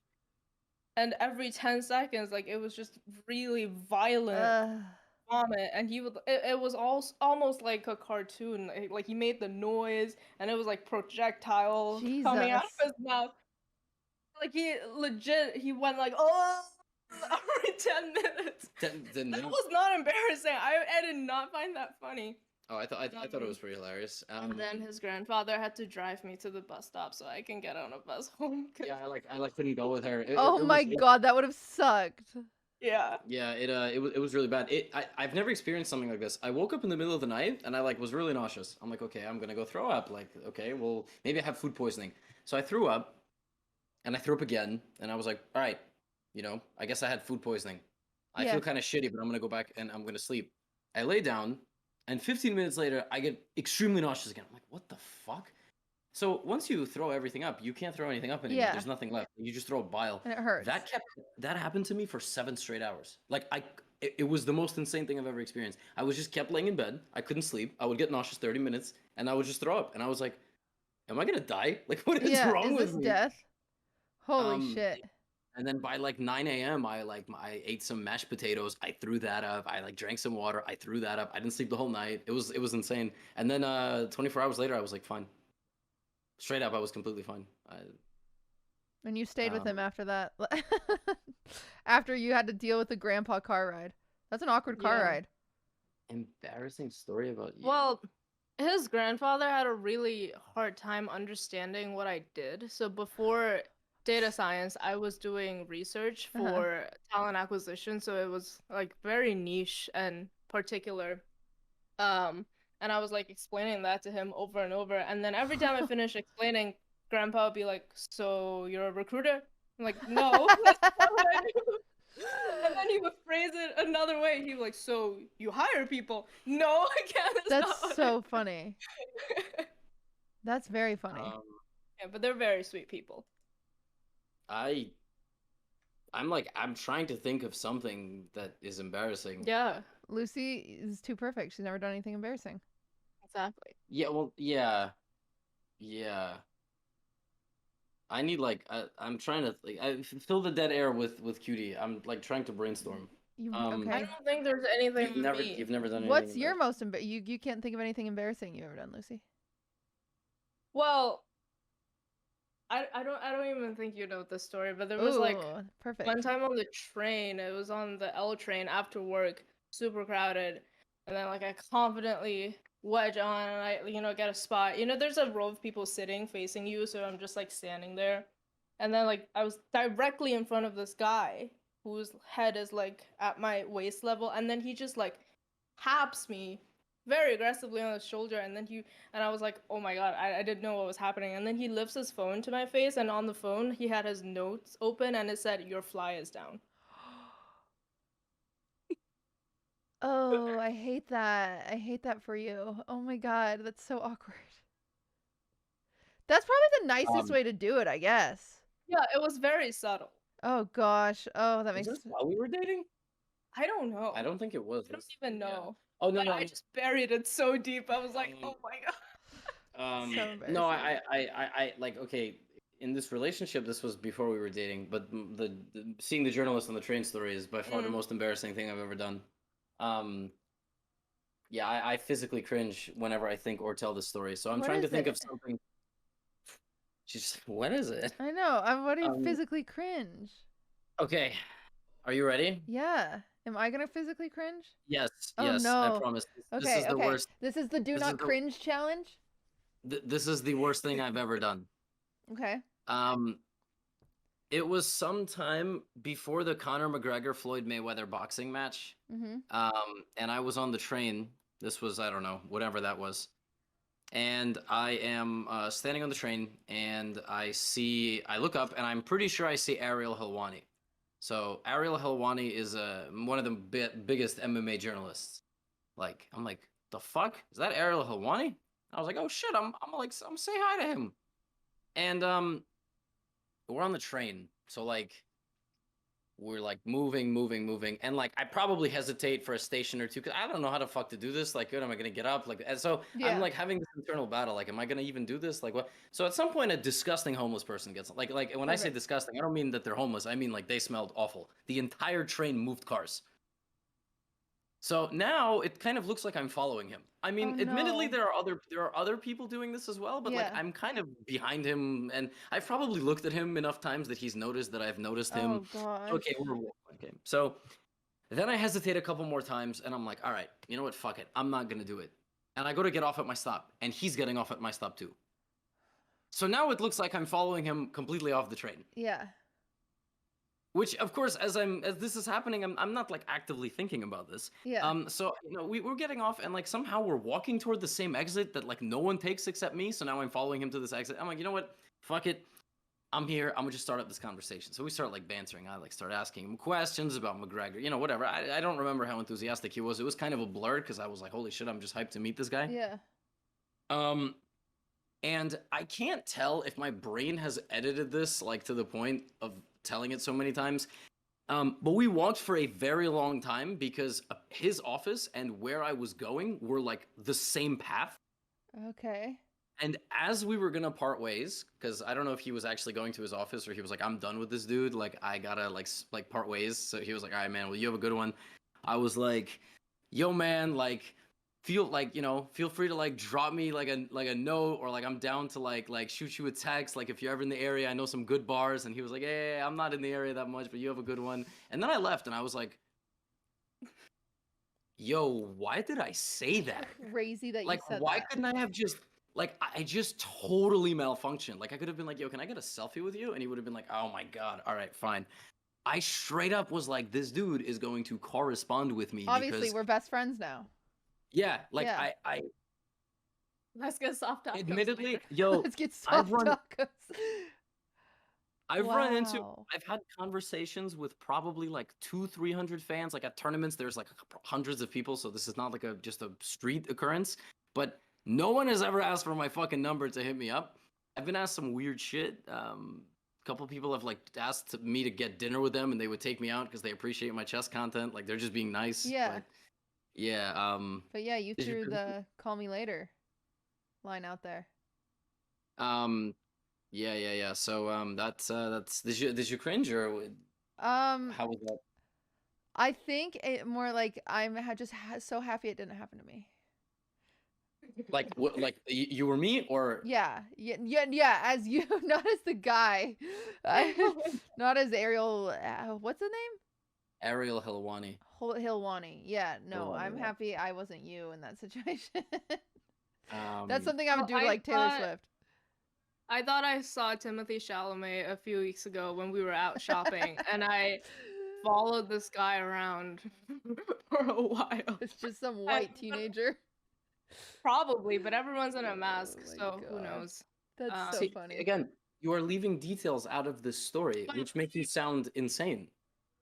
And every 10 seconds, like it was just really violent vomit, and it was almost like a cartoon. Like he made the noise, and it was like projectile coming out of his mouth. Like he went like, oh, every 10 minutes. That was not embarrassing. I did not find that funny. Oh, I thought it was pretty hilarious. And then his grandfather had to drive me to the bus stop so I can get on a bus home. Yeah, I couldn't go with her. Oh my god, that would have sucked. Yeah. Yeah, it was really bad. I've never experienced something like this. I woke up in the middle of the night and I like was really nauseous. I'm like, okay, I'm gonna go throw up. Like, okay, well maybe I have food poisoning. So I threw up, and I threw up again, and I was like, all right, you know, I guess I had food poisoning. I feel kind of shitty, but I'm gonna go back and I'm gonna sleep. I lay down. And 15 minutes later, I get extremely nauseous again. I'm like, what the fuck? So once you throw everything up, you can't throw anything up anymore. Yeah. There's nothing left. You just throw bile. And it hurts. That happened to me for 7 straight hours. Like it was the most insane thing I've ever experienced. I was just kept laying in bed. I couldn't sleep. I would get nauseous 30 minutes, and I would just throw up. And I was like, am I gonna die? Like, what is wrong with me? Death? Holy shit. And then by like 9 a.m., I ate some mashed potatoes. I threw that up. I like drank some water. I threw that up. I didn't sleep the whole night. It was insane. And then 24 hours later, I was like fine. Straight up, I was completely fine. And you stayed with him after that. After you had to deal with the grandpa car ride. That's an awkward car ride. Embarrassing story about you. Well, his grandfather had a really hard time understanding what I did. So before data science, I was doing research for talent acquisition. So it was like very niche and particular. And I was like explaining that to him over and over. And then every time I finished explaining, Grandpa would be like, "So you're a recruiter?" I'm like, "No, that's not what I do." And then he would phrase it another way. He was like, "So you hire people?" No, I can't. That's not That's what so funny. That's very funny. Yeah, but they're very sweet people. I'm trying to think of something that is embarrassing. Yeah, Lucy is too perfect. She's never done anything embarrassing. exactly. Yeah, well, yeah. I need I'm trying to fill the dead air with QT. I'm like trying to brainstorm. I Okay. don't think there's anything You've never done anything. What's your most you can't think of anything embarrassing you've ever done, Lucy? Well, I don't even think you know this story, but there was like perfect. one time on the train, it was on the L train after work, super crowded, and then like I confidently wedge on and I get a spot. There's a row of people sitting facing you, so I'm just like standing there. And then like I was directly in front of this guy whose head is like at my waist level, and then he just like taps me very aggressively on the shoulder, and I was like, oh my god, I didn't know what was happening. And then he lifts his phone to my face, and on the phone he had his notes open and it said, "Your fly is down." Oh, I hate that. I hate that for you. Oh my god, that's so awkward. That's probably the nicest way to do it, I guess. Yeah, it was very subtle. Oh gosh. Oh, that makes sense. While we were dating? I don't know. I don't think it was. I don't even know. Oh no, but I just buried it so deep. I was like, oh my god. So embarrassing. No, I like, okay, in this relationship, this was before we were dating, but seeing the journalist on the train story is by far the most embarrassing thing I've ever done. Yeah, I physically cringe whenever I think or tell this story. So I'm trying to think of something. What is it? I know. What do you physically cringe? Okay. Are you ready? Yeah. Am I gonna physically cringe? Yes. Oh, yes. no. I promise. This is the worst. This is the do not cringe challenge. This is the worst thing I've ever done. Okay. It was sometime before the Conor McGregor Floyd Mayweather boxing match. Mm-hmm. And I was on the train. This was, I don't know, whatever that was. And I am standing on the train, and I look up, and I'm pretty sure I see Ariel Helwani. So Ariel Helwani is one of the biggest MMA journalists. Like, I'm like, the fuck? Is that Ariel Helwani? I was like, oh shit, I'm say hi to him. And we're on the train, so like we're like moving, and like I probably hesitate for a station or two because I don't know how the fuck to do this. Like, good, am I gonna get up? Like, and so I'm like having this internal battle. Like, am I gonna even do this? Like, what? So at some point, a disgusting homeless person gets like when I say disgusting, I don't mean that they're homeless. I mean like they smelled awful. The entire train moved cars. So now it kind of looks like I'm following him. I mean, admittedly, there are other people doing this as well, but like I'm kind of behind him, and I've probably looked at him enough times that he's noticed that I've noticed him. Oh god. Okay, okay. So then I hesitate a couple more times, and I'm like, all right, you know what? Fuck it, I'm not gonna do it. And I go to get off at my stop, and he's getting off at my stop too. So now it looks like I'm following him completely off the train. Yeah. Which, of course, as this is happening, I'm not like actively thinking about this. Yeah. So we're getting off, and like somehow we're walking toward the same exit that like no one takes except me. So now I'm following him to this exit. I'm like, you know what? Fuck it. I'm here. I'm gonna just start up this conversation. So we start like bantering. I like start asking him questions about McGregor. Whatever. I don't remember how enthusiastic he was. It was kind of a blur because I was like, holy shit, I'm just hyped to meet this guy. Yeah. And I can't tell if my brain has edited this like to the point of telling it so many times. But we walked for a very long time because his office and where I was going were like the same path. Okay. And as we were gonna part ways, because I don't know if he was actually going to his office or he was like, I'm done with this dude. Like I gotta like part ways. So he was like, all right, man, well, you have a good one. I was like, yo, man, like feel free to like drop me like a note, or like I'm down to like shoot you a text, like if you're ever in the area. I know some good bars. And he was like, hey, I'm not in the area that much, but you have a good one. And then I left, and I was like, yo, why did I say that? Crazy that you Like, said why that. couldn't I have just like I just totally malfunctioned? Like, I could have been like, yo, can I get a selfie with you? And he would have been like, oh my god, all right, fine. I straight up was like, this dude is going to correspond with me Obviously, because we're best friends now. yeah, like Yeah. I Let's get soft tacos admittedly, later. yo, Let's get I've soft run tacos. I've run into Wow. I've had conversations with probably like 200-300 fans. Like at tournaments, there's like hundreds of people, so this is not like just a street occurrence. But no one has ever asked for my fucking number to hit me up. I've been asked some weird shit. A couple people have like asked me to get dinner with them, and they would take me out because they appreciate my chess content. Like they're just being nice. Yeah. But yeah. But yeah, you Did you threw cringe? the "call me later" line out there. Yeah. So that's did you cringe or how was that? I think it more like I'm just so happy it didn't happen to me. Like what? Like you were me or Yeah, as you, not as the guy, not as Ariel. What's his name? Ariel Helwani? Hilwani. Yeah, no, Helwani, I'm yeah. happy I wasn't you in that situation. Um, That's something I would do to I like Taylor thought- Swift. I thought I saw Timothy Chalamet a few weeks ago when we were out shopping, and I followed this guy around for a while. It's just some white teenager. Probably, but everyone's in a mask, Oh my so who gosh. knows? That's so see, funny. again, you are leaving details out of this story, But- which make you sound insane.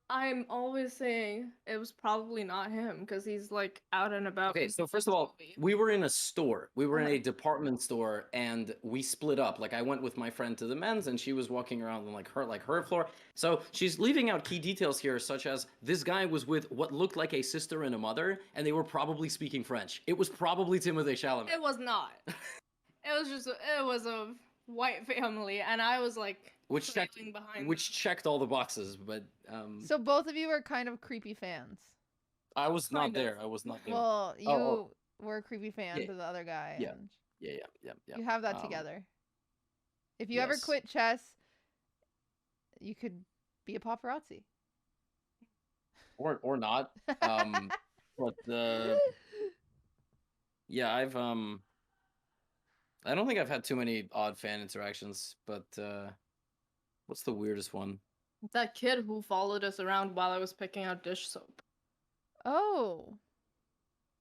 I'm always saying it was probably not him because he's like out and about. Okay, in so the first of all, movie. we were in a store. We were in Uh-huh. a department store, and we split up. Like I went with my friend to the men's, and she was walking around on like her floor. So she's leaving out key details here, such as this guy was with what looked like a sister and a mother, and they were probably speaking French. It was probably Timothée Chalamet. It was not. It was a white family, and I was like Which checked trailing behind. which checked all the boxes, but So both of you are kind of creepy fans. I was not kind of. there. I was not there. Well, you oh. were a creepy fan Yeah. to the other guy. Yeah. And Yeah. you have that together. If you ever yes. quit chess, you could be a paparazzi. Or not. But yeah, I don't think I've had too many odd fan interactions, but what's the weirdest one? That kid who followed us around while I was picking out dish soap. Oh.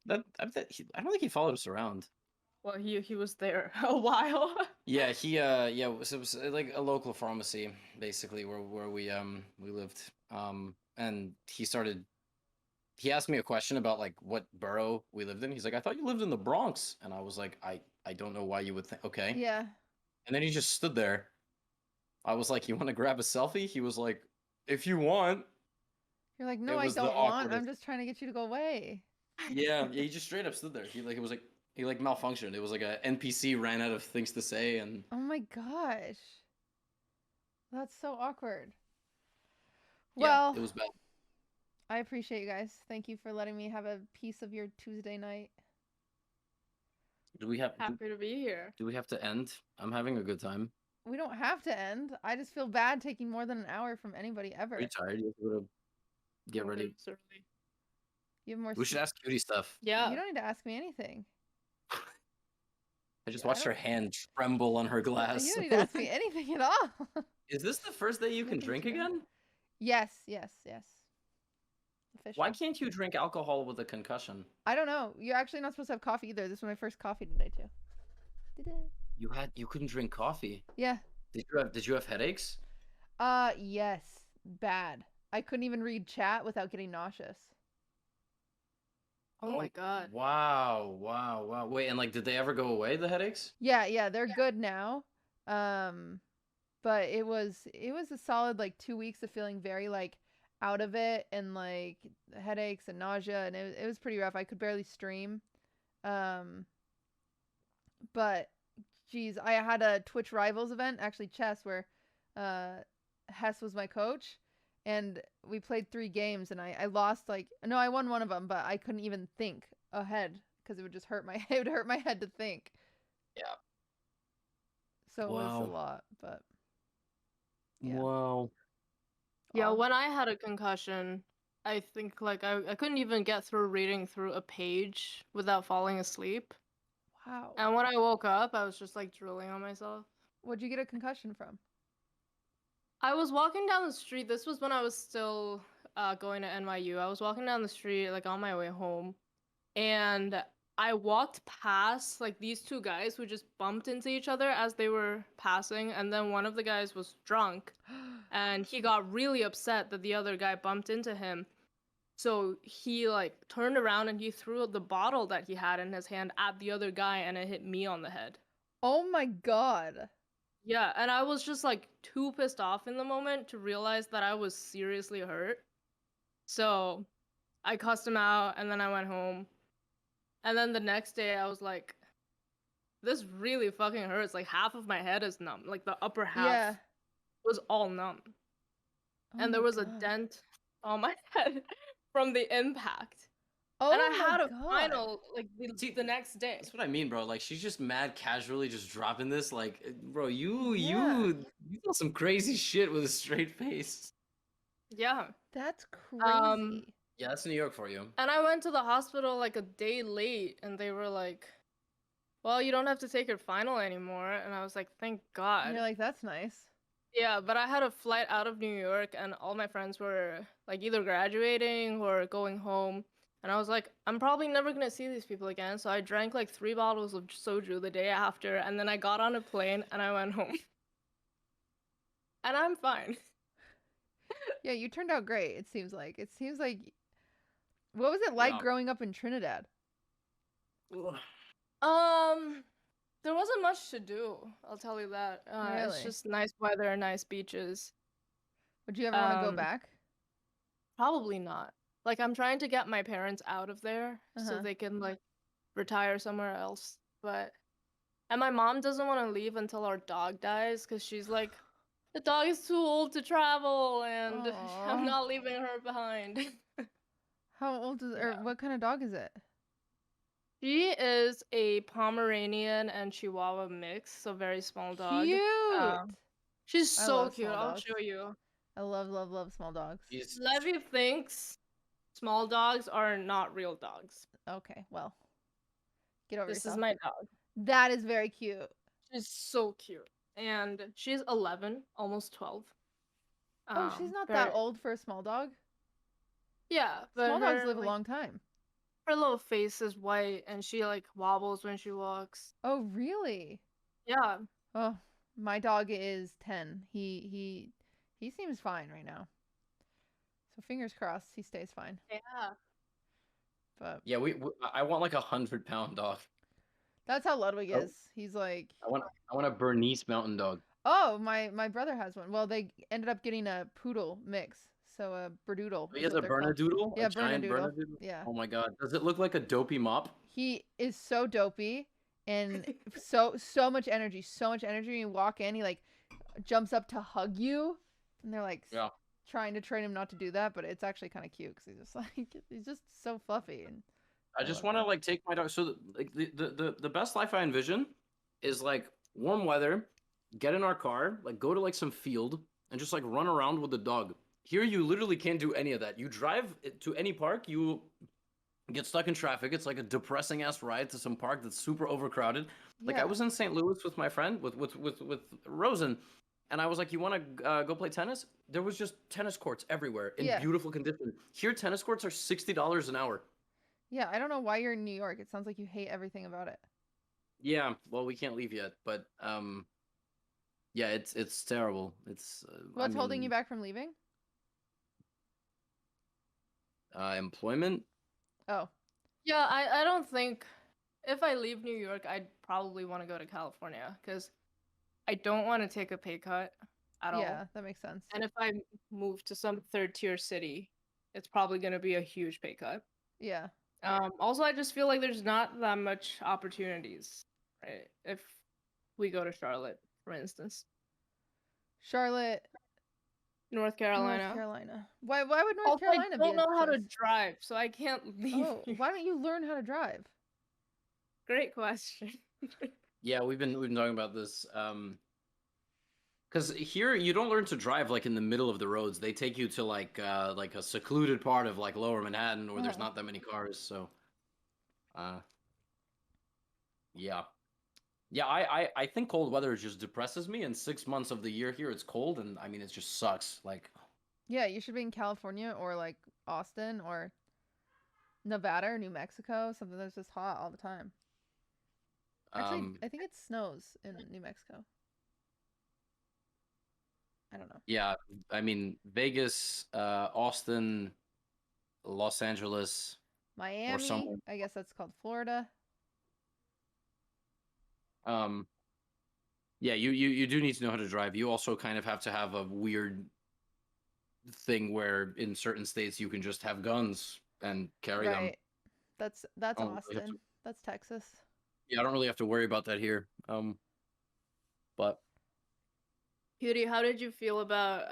I don't think he followed us around. Well, he was there a while. Yeah, it was like a local pharmacy basically where we lived. And he asked me a question about like what borough we lived in. He's like, I thought you lived in the Bronx, and I was like, I don't know why you would think. Okay. Yeah. And then he just stood there. I was like, you want to grab a selfie? He was like, if you want. You're like, It no, I was the don't want. I'm awkwardest. just trying to get you to go away. Yeah, he just straight up stood there. He malfunctioned. It was like a NPC ran out of things to say, and Oh my gosh. That's so awkward. yeah, Well, it was bad. I appreciate you guys. Thank you for letting me have a piece of your Tuesday night. Do we have Happy to be here. do we have to end? I'm having a good time. We don't have to end. I just feel bad taking more than an hour from anybody ever. Are you tired? You have to go to get Oh, ready. it's early. You have more. We should ask Cutie stuff. Yeah. You don't need to ask me anything. I just Yeah, I watched her don't- hand tremble on her glass. You don't need to ask me anything at all. Is this the first day you can Nothing drink to know. again? Yes. Official. Why can't you drink alcohol with a concussion? I don't know. You're actually not supposed to have coffee either. This was my first coffee today too. You couldn't drink coffee. Yeah. Did you have headaches? Yes. Bad. I couldn't even read chat without getting nauseous. Oh my god. Wow. Wait, and like did they ever go away, the headaches? Yeah, they're good now. But it was a solid like 2 weeks of feeling very like out of it and like headaches and nausea, and it was pretty rough. I could barely stream. But geez, I had a Twitch Rivals event, actually chess, where Hess was my coach, and we played 3 games, and I lost I won one of them, but I couldn't even think ahead because it would just hurt it would hurt my head to think. Yeah. So it was Wow. a lot, but yeah. Wow. Yeah, Aw. when I had a concussion, I think like I couldn't even get through reading through a page without falling asleep. Wow. And when I woke up, I was just like drooling on myself. What'd you get a concussion from? I was walking down the street. This was when I was still going to NYU. I was walking down the street like on my way home, and I walked past like these two guys who just bumped into each other as they were passing, and then one of the guys was drunk, and he got really upset that the other guy bumped into him. So he like turned around and he threw the bottle that he had in his hand at the other guy, and it hit me on the head. Oh my god. Yeah, and I was just like too pissed off in the moment to realize that I was seriously hurt. So I cussed him out and then I went home. And then the next day I was like, this really fucking hurts. Like half of my head is numb. Like the upper half Yeah. was all numb. Oh And there my was a God. dent on my head from the impact. Oh and I my had a God. final like See, the next day. That's what I mean, bro. Like she's just mad casually just dropping this. Like, bro, you feel some crazy shit with a straight face. Yeah. That's crazy. Yeah, that's New York for you. And I went to the hospital like a day late, and they were like, well, you don't have to take your final anymore. And I was like, thank God. And you're like, that's nice. Yeah, but I had a flight out of New York, and all my friends were like either graduating or going home. And I was like, I'm probably never going to see these people again. So I drank like 3 bottles of soju the day after, and then I got on a plane and I went home. And I'm fine. Yeah, you turned out great, it seems like. It seems like... What was it like Yeah. growing up in Trinidad? There wasn't much to do, I'll tell you that. It's Really? just nice weather and nice beaches. Would you ever want to go back? Probably not. Like, I'm trying to get my parents out of there so Uh-huh. they can, like, retire somewhere else. And my mom doesn't want to leave until our dog dies because she's like, the dog is too old to travel and Aw. I'm not leaving her behind. How old is... Or Yeah. what kind of dog is it? She is a Pomeranian and Chihuahua mix, so very small dog. Cute! She's I so love cute. small I'll dogs. show you. I love, love, love small dogs. She's Levy thinks small dogs are not real dogs. Okay, well. Get over This yourself. is my dog. That is very cute. She's so cute. And she's 11, almost 12. Oh, she's not very- that old for a small dog. Yeah, but Small dogs her, live a like, long time. her little face is white and she like wobbles when she walks. Oh, really? Yeah. Oh, my dog is 10. He seems fine right now. So fingers crossed he stays fine. Yeah. But yeah. I want like 100-pound dog. that's how Ludwig Oh. is. He's like, I want a Bernese Mountain Dog. oh, my brother has one. Well, they ended up getting a poodle mix. So a Bernoodle. He is has what a they're called. Bernedoodle. Yeah, a giant Bernedoodle. Bernedoodle? Yeah. Oh my god. Does it look like a dopey mop? He is so dopey and so much energy. So much energy. You walk in, he like jumps up to hug you. And they're like Yeah. trying to train him not to do that, but it's actually kind of cute because he's just like he's just so fluffy. And I just love want to that. like take my dog. So like the best life I envision is like warm weather, get in our car, like go to like some field and just like run around with the dog. Here you literally can't do any of that. You drive to any park, you get stuck in traffic. It's like a depressing ass ride to some park that's super overcrowded. Like I Yeah. was in St. Louis with my friend with Rosen, and I was like, "You want to go play tennis?" There was just tennis courts everywhere in Yeah. beautiful condition. Here, tennis courts are $60 an hour. Yeah, I don't know why you're in New York. It sounds like you hate everything about it. Yeah, well, we can't leave yet, but yeah, it's terrible. It's What's holding you back from leaving? employment. Oh, Yeah, I don't think if I leave New York, I'd probably want to go to California because I don't want to take a pay cut at all. yeah, that makes sense. And if I move to some third-tier city, it's probably going to be a huge pay cut. Yeah. Also, I just feel like there's not that much opportunities, right? If we go to Charlotte, for instance, Charlotte, North Carolina. North Carolina. Why would North Also, Carolina I be don't a know how to choice? drive, so I can't leave. Oh, here. why don't you learn how to drive? Great question. Yeah, we've been talking about this. Because here you don't learn to drive like in the middle of the roads. They take you to like a secluded part of like Lower Manhattan where there's not that many cars. So, yeah, yeah. I think cold weather just depresses me. And 6 months of the year here it's cold, and I mean it just sucks. Like, Yeah, you should be in California or like Austin or Nevada or New Mexico, something that's just hot all the time. Actually, I think it snows in New Mexico. I don't know. yeah, I mean Vegas, Austin, Los Angeles, Miami, somewhere. I guess that's called Florida. Yeah, you do need to know how to drive. You also kind of have to have a weird thing where in certain states you can just have guns and carry them. Right. That's Oh, Austin. That's Texas. Yeah, I don't really have to worry about that here. But Cutie, how did you feel about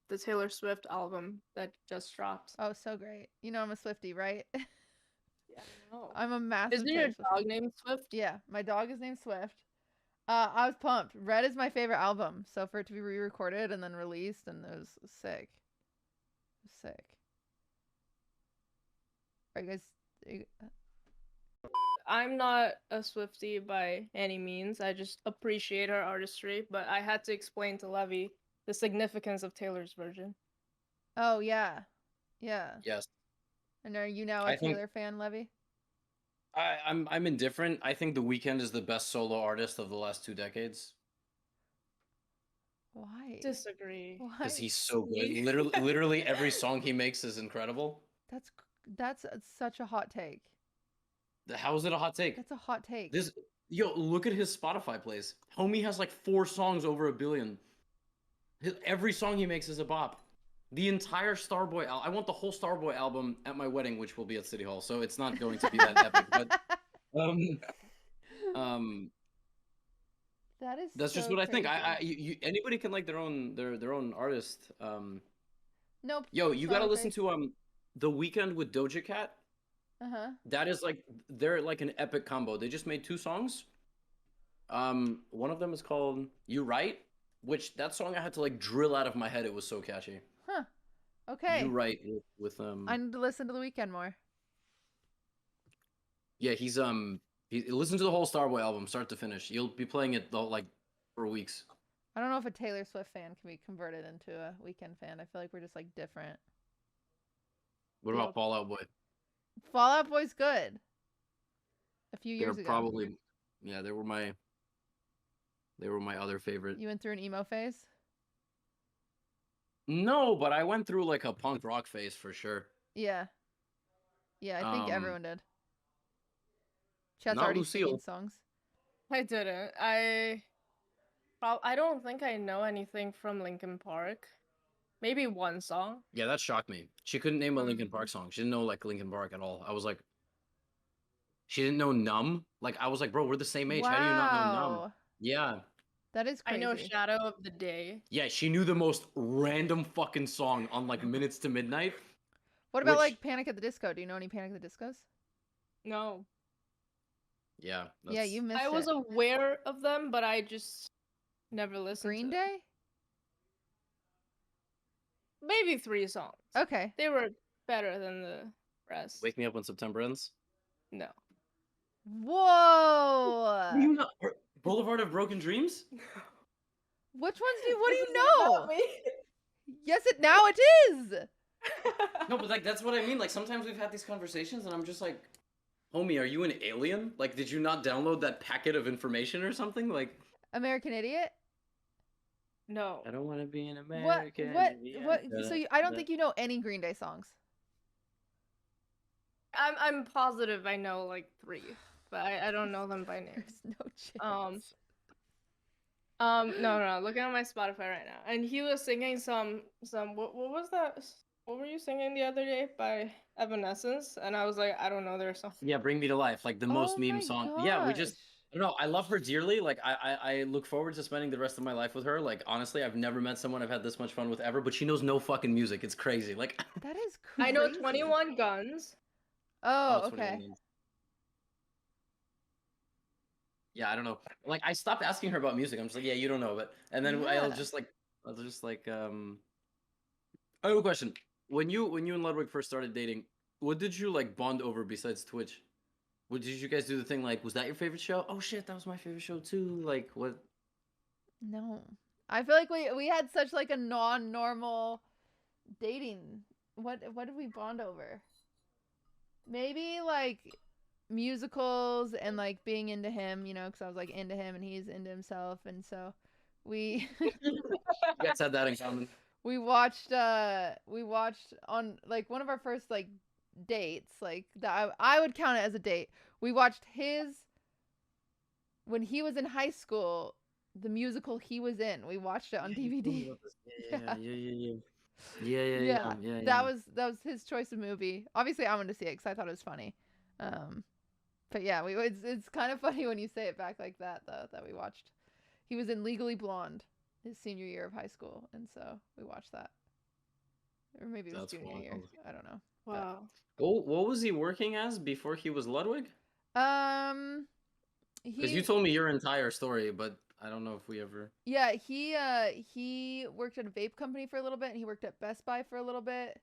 the Taylor Swift album that just dropped? Oh, so great. You know I'm a Swiftie, right? Yeah, I know. I'm a massive Isn't your Taylor Swift dog fan. named Swift? Yeah, my dog is named Swift. I was pumped. Red is my favorite album, so for it to be re-recorded and then released, and it was sick. It was sick. Are you guys? I'm not a Swiftie by any means. I just appreciate her artistry, but I had to explain to Levy the significance of Taylor's version. Oh yeah, yeah. yes, And are you now a I think- Taylor fan, Levy? I'm indifferent. I think The Weeknd is the best solo artist of the last 2 decades Why? Disagree. Why? because he's so good. Literally every song he makes is incredible. That's such a hot take. How is it a hot take? That's a hot take. Look at his Spotify plays. Homie has like 4 songs over 1 billion. Every song he makes is a bop. The entire Starboy I want the whole Starboy album at my wedding, which will be at City Hall. So it's not going to be that epic, but that is. that's just so what I think. crazy. Anybody can like their own artist. Nope. Yo, you gotta Sorry, listen babe. to The Weeknd with Doja Cat. That is like they're like an epic combo. They just made 2 songs. One of them is called "You Right," which that song I had to like drill out of my head. It was so catchy. Huh. Okay. You Right with I need to listen to The Weeknd more. Yeah, listen to the whole Starboy album, start to finish. You'll be playing it like for weeks. I don't know if a Taylor Swift fan can be converted into a Weeknd fan. I feel like we're just like different. What about Fall Out Boy? Fall Out Boy's good. A few They're years ago. probably, yeah, they were my other favorite. You went through an emo phase? No, but I went through like a punk rock phase for sure. Yeah. Yeah, I think everyone did. Chat's not already Lucille. singing songs. I didn't. I don't think I know anything from Linkin Park. Maybe one song. Yeah, that shocked me. She couldn't name a Linkin Park song. She didn't know like Linkin Park at all. I was like, she didn't know Numb. Like I was like, bro, we're the same age. Wow. How do you not know Numb? Yeah. That is crazy. I know Shadow of the Day. Yeah, she knew the most random fucking song on like Minutes to Midnight. What about which- like Panic at the Disco? Do you know any Panic at the Discos? No. Yeah. Yeah, you missed I was it. aware of them, but I just never listened Green to them. Day? Maybe 3 songs. Okay. They were better than the rest. Wake Me Up When September Ends. No. Whoa! Were you not Boulevard of Broken Dreams? Which ones do you, what do This you is know? about me. Yes, now it is! No, but like that's what I mean. Like sometimes we've had these conversations and I'm just like, homie, are you an alien? Like did you not download that packet of information or something? Like American Idiot? No. I don't want to be an What? American. So I don't think you know any Green Day songs. I'm positive I know like 3, but I don't know them by name. There's no chance. No, looking at my Spotify right now, and he was singing some what was that? What were you singing the other day by Evanescence? And I was like, I don't know their song. Yeah, Bring Me to Life, like the most Oh meme my song. Yeah, we just gosh. I don't know. I love her dearly. Like I look forward to spending the rest of my life with her. Like honestly, I've never met someone I've had this much fun with ever. But she knows no fucking music. It's crazy. Like That is crazy. I know 21 Guns. Oh, it's okay. 21 Guns. Yeah, I don't know. Like, I stopped asking her about music. I'm just like, yeah, you don't know, but and then Yeah. I'll just like I have a question. When you and Ludwig first started dating, what did you like bond over besides Twitch? What did you guys do the thing like? Was that your favorite show? Oh shit, that was my favorite show too. Like what? No. I feel like we had such like a non-normal dating. What did we bond over? Maybe like musicals and like being into him, you know, because I was like into him and he's into himself, and so we You guys had that in common. we watched on like one of our first like dates, like that I would count it as a date. We watched his when he was in high school, the musical he was in. We watched it on DVD. Yeah. That was his choice of movie. Obviously, I wanted to see it because I thought it was funny. But yeah, it's kind of funny when you say it back like that though. That we watched. He was in Legally Blonde his senior year of high school, and so we watched that. Or maybe it was junior year. I don't know. Wow. What was he working as before he was Ludwig? Because you told me your entire story, but I don't know if we ever. Yeah, he worked at a vape company for a little bit, and he worked at Best Buy for a little bit.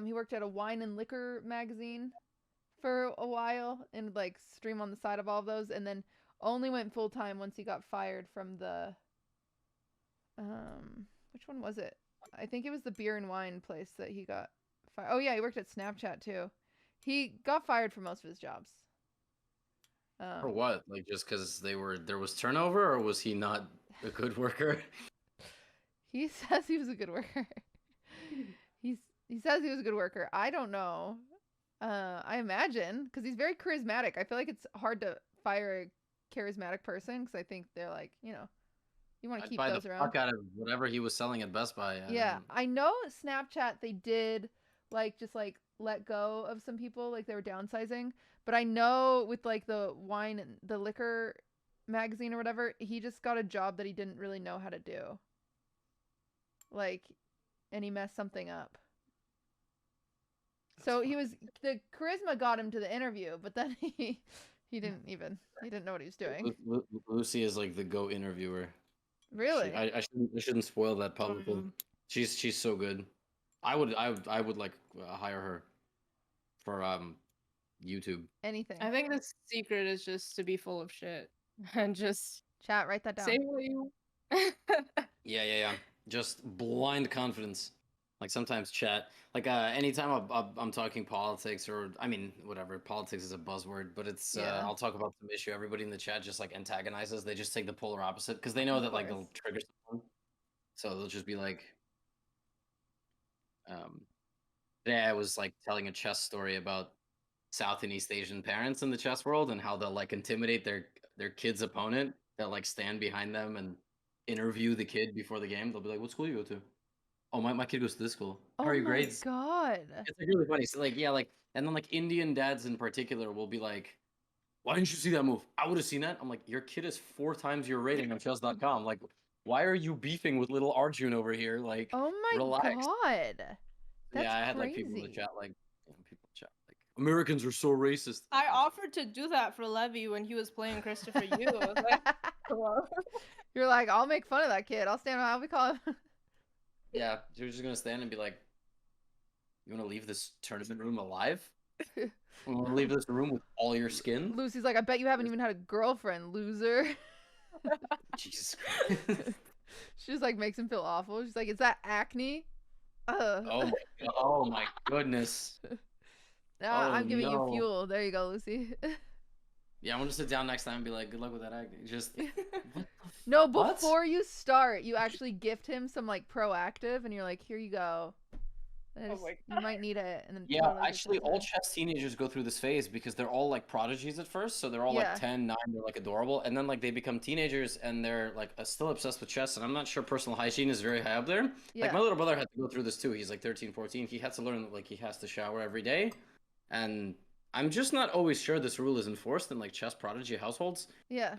He worked at a wine and liquor magazine for a while, and like stream on the side of all of those, and then only went full time once he got fired from the. Which one was it? I think it was the beer and wine place that he got fired. Oh yeah, he worked at Snapchat too. He got fired from most of his jobs. For what? Like just because there was turnover, or was he not a good worker? He says he was a good worker. He says he was a good worker. I don't know. I imagine because he's very charismatic. I feel like it's hard to fire a charismatic person because I think they're like, you know, you want to keep those around. Fuck out of whatever he was selling at Best Buy. Yeah, I know Snapchat they did like just like let go of some people, like they were downsizing. But I know with like the wine and the liquor magazine or whatever, he just got a job that he didn't really know how to do. Like, and he messed something up. So the charisma got him to the interview, but then he didn't know what he was doing. Lucy is like the go interviewer. Really? I shouldn't spoil that publicly. She's so good. I would like hire her for YouTube. Anything. I think the secret is just to be full of shit and just chat. Write that down. say what you. Yeah. Just blind confidence. Like sometimes chat. Like anytime I'm talking politics or I mean whatever, politics is a buzzword, but it's I'll talk about some issue. Everybody in the chat just like antagonizes. They just take the polar opposite because they know that like they'll trigger someone. So they'll just be like, today I was like telling a chess story about South and East Asian parents in the chess world and how they'll like intimidate their kid's opponent. They'll like stand behind them and interview the kid before the game. They'll be like, "What school you go to?" "Oh, my kid goes to this school." "How are your grades?" Oh my god. It's like really funny. So like yeah, like and then like Indian dads in particular will be like, "Why didn't you see that move? I would have seen that." I'm like, "Your kid is 4 times your rating on chess.com. Like, why are you beefing with little Arjun over here? Like, oh my relax." god. That's yeah, I had crazy. like people in the chat like like Americans are so racist. I offered to do that for Levy when he was playing Christopher Yu. I was like, hello. You're like, I'll make fun of that kid. I'll stand around. We call him. Yeah, you're just gonna stand and be like, "You want to leave this tournament room alive? You want to leave this room with all your skin?" Lucy's like, I bet you haven't even had a girlfriend, loser. Jesus Christ. She just like makes him feel awful. She's like, is that acne? Oh my goodness. I'm giving you fuel. There you go, Lucy. Yeah, I'm gonna sit down next time and be like, "Good luck with that acne." Just no, before you start, you actually gift him some like Proactive, and you're like, "Here you go." You might need it. And then yeah, actually, all chess teenagers go through this phase because they're all like prodigies at first, so they're all like 10, 9, they're like adorable, and then like they become teenagers and they're like still obsessed with chess. And I'm not sure personal hygiene is very high up there. Like my little brother had to go through this too. He's like 13, 14. He had to learn that like he has to shower every day, and I'm just not always sure this rule is enforced in like chess prodigy households. Yeah.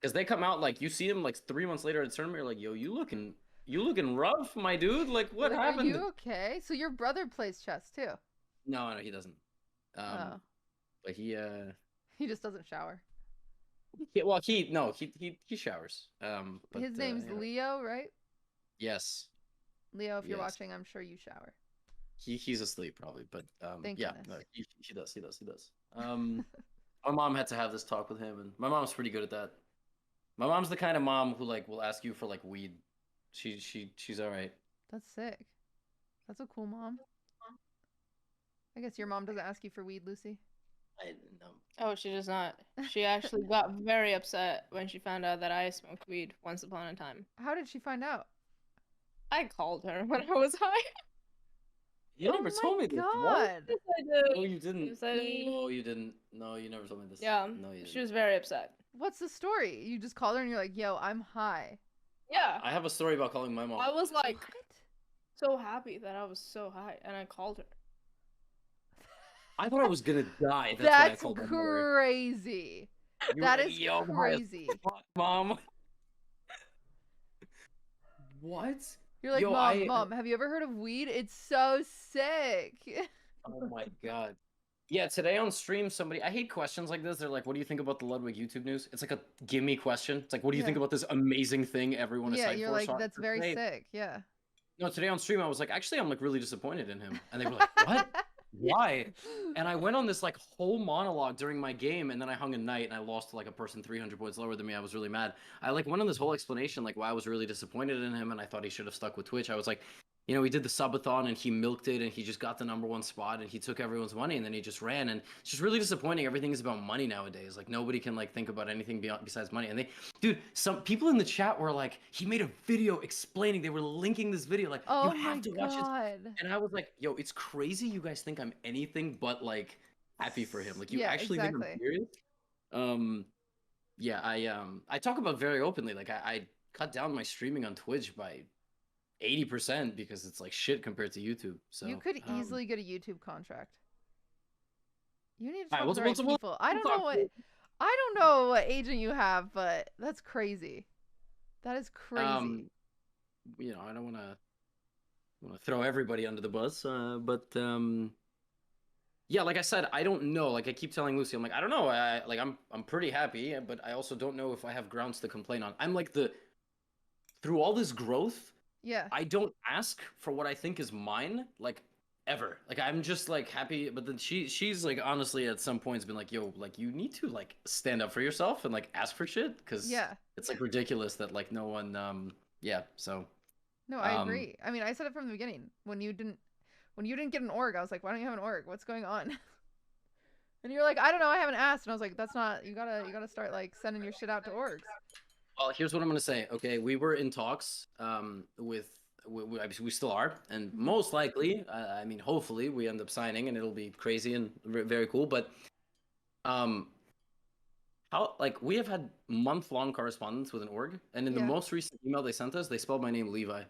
Because they come out like you see them like 3 months later at a tournament, you're like, "Yo, you looking rough, my dude. Like, what happened?" Are you okay? So your brother plays chess too? No, he doesn't. But he just doesn't shower. Yeah, well, he showers. But His name's you know, Leo, right? yes, Leo, if you're yes. watching, I'm sure you shower. He's asleep probably, but Thank yeah, goodness. no, he does. My mom had to have this talk with him, and my mom's pretty good at that. My mom's the kind of mom who like will ask you for like weed. She's all right. That's sick. That's a cool mom. I guess your mom doesn't ask you for weed, Lucy. I don't know. Oh, she does not. She actually got very upset when she found out that I smoked weed once upon a time. How did she find out? I called her when I was high. You never told me this. What? God. Yes, I did. No, you didn't. Yes, I did. No, you didn't. No, you never told me this. Yeah, No, you she didn't. was very upset. What's the story? You just called her and you're like, yo, I'm high. Yeah, I have a story about calling my mom. I was like What? so happy that I was so high, and I called her. I thought I was gonna die. That's why I That's called my mother. crazy. You were That like, is "Yo, I'm high as crazy. fuck, Mom." What? You're like, Yo, Mom, have you ever heard of weed? It's so sick. Oh my god. Yeah, today on stream, I hate questions like this. They're like, what do you think about the Ludwig YouTube news? It's like a gimme question. It's like, what do you think Yeah. about this amazing thing everyone is Yeah, hyped you're for? like, So that's very today- sick. Yeah. No, today on stream, I was like, actually, I'm like really disappointed in him. And they were like, what? Why? And I went on this like whole monologue during my game, and then I hung a knight and I lost to like a person 300 points lower than me. I was really mad. I like went on this whole explanation like why I was really disappointed in him, and I thought he should have stuck with Twitch. I was like, you know, he did the subathon and he milked it, and he just got the #1 spot, and he took everyone's money, and then he just ran, and it's just really disappointing. Everything is about money nowadays. Like nobody can like think about anything besides money. And dude, some people in the chat were like, he made a video explaining. They were linking this video like, Oh you my have to watch this. god. And I was like, yo, it's crazy you guys think I'm anything but like happy for him. Like you Yeah, actually think I'm exactly. serious? Yeah, I talk about very openly. Like I cut down my streaming on Twitch by 80% because it's like shit compared to YouTube. So You could easily get a YouTube contract. You need to Alright, talk to the right people. I don't know what agent you have, but that's crazy. That is crazy. you know, I don't want to throw everybody under the bus, but yeah, like I said, I don't know. Like I keep telling Lucy, I'm like, I don't know. I'm pretty happy, but I also don't know if I have grounds to complain on. I'm like through all this growth, Yeah. I don't ask for what I think is mine, like ever. Like I'm just like happy, but then she's like honestly at some points been like, yo, like you need to like stand up for yourself and like ask for shit because Yeah. it's like ridiculous that like no one yeah. So No, I agree. I mean, I said it from the beginning. When you didn't get an org, I was like, why don't you have an org? What's going on? And you're like, I don't know, I haven't asked. And I was like, that's not, you gotta start like sending your shit out to orgs. well, here's what I'm gonna say. Okay, we were in talks we still are, and most likely, I mean, hopefully, we end up signing, and it'll be crazy and very cool. But how like we have had month-long correspondence with an org, and in the Yeah. most recent email they sent us, they spelled my name Levi.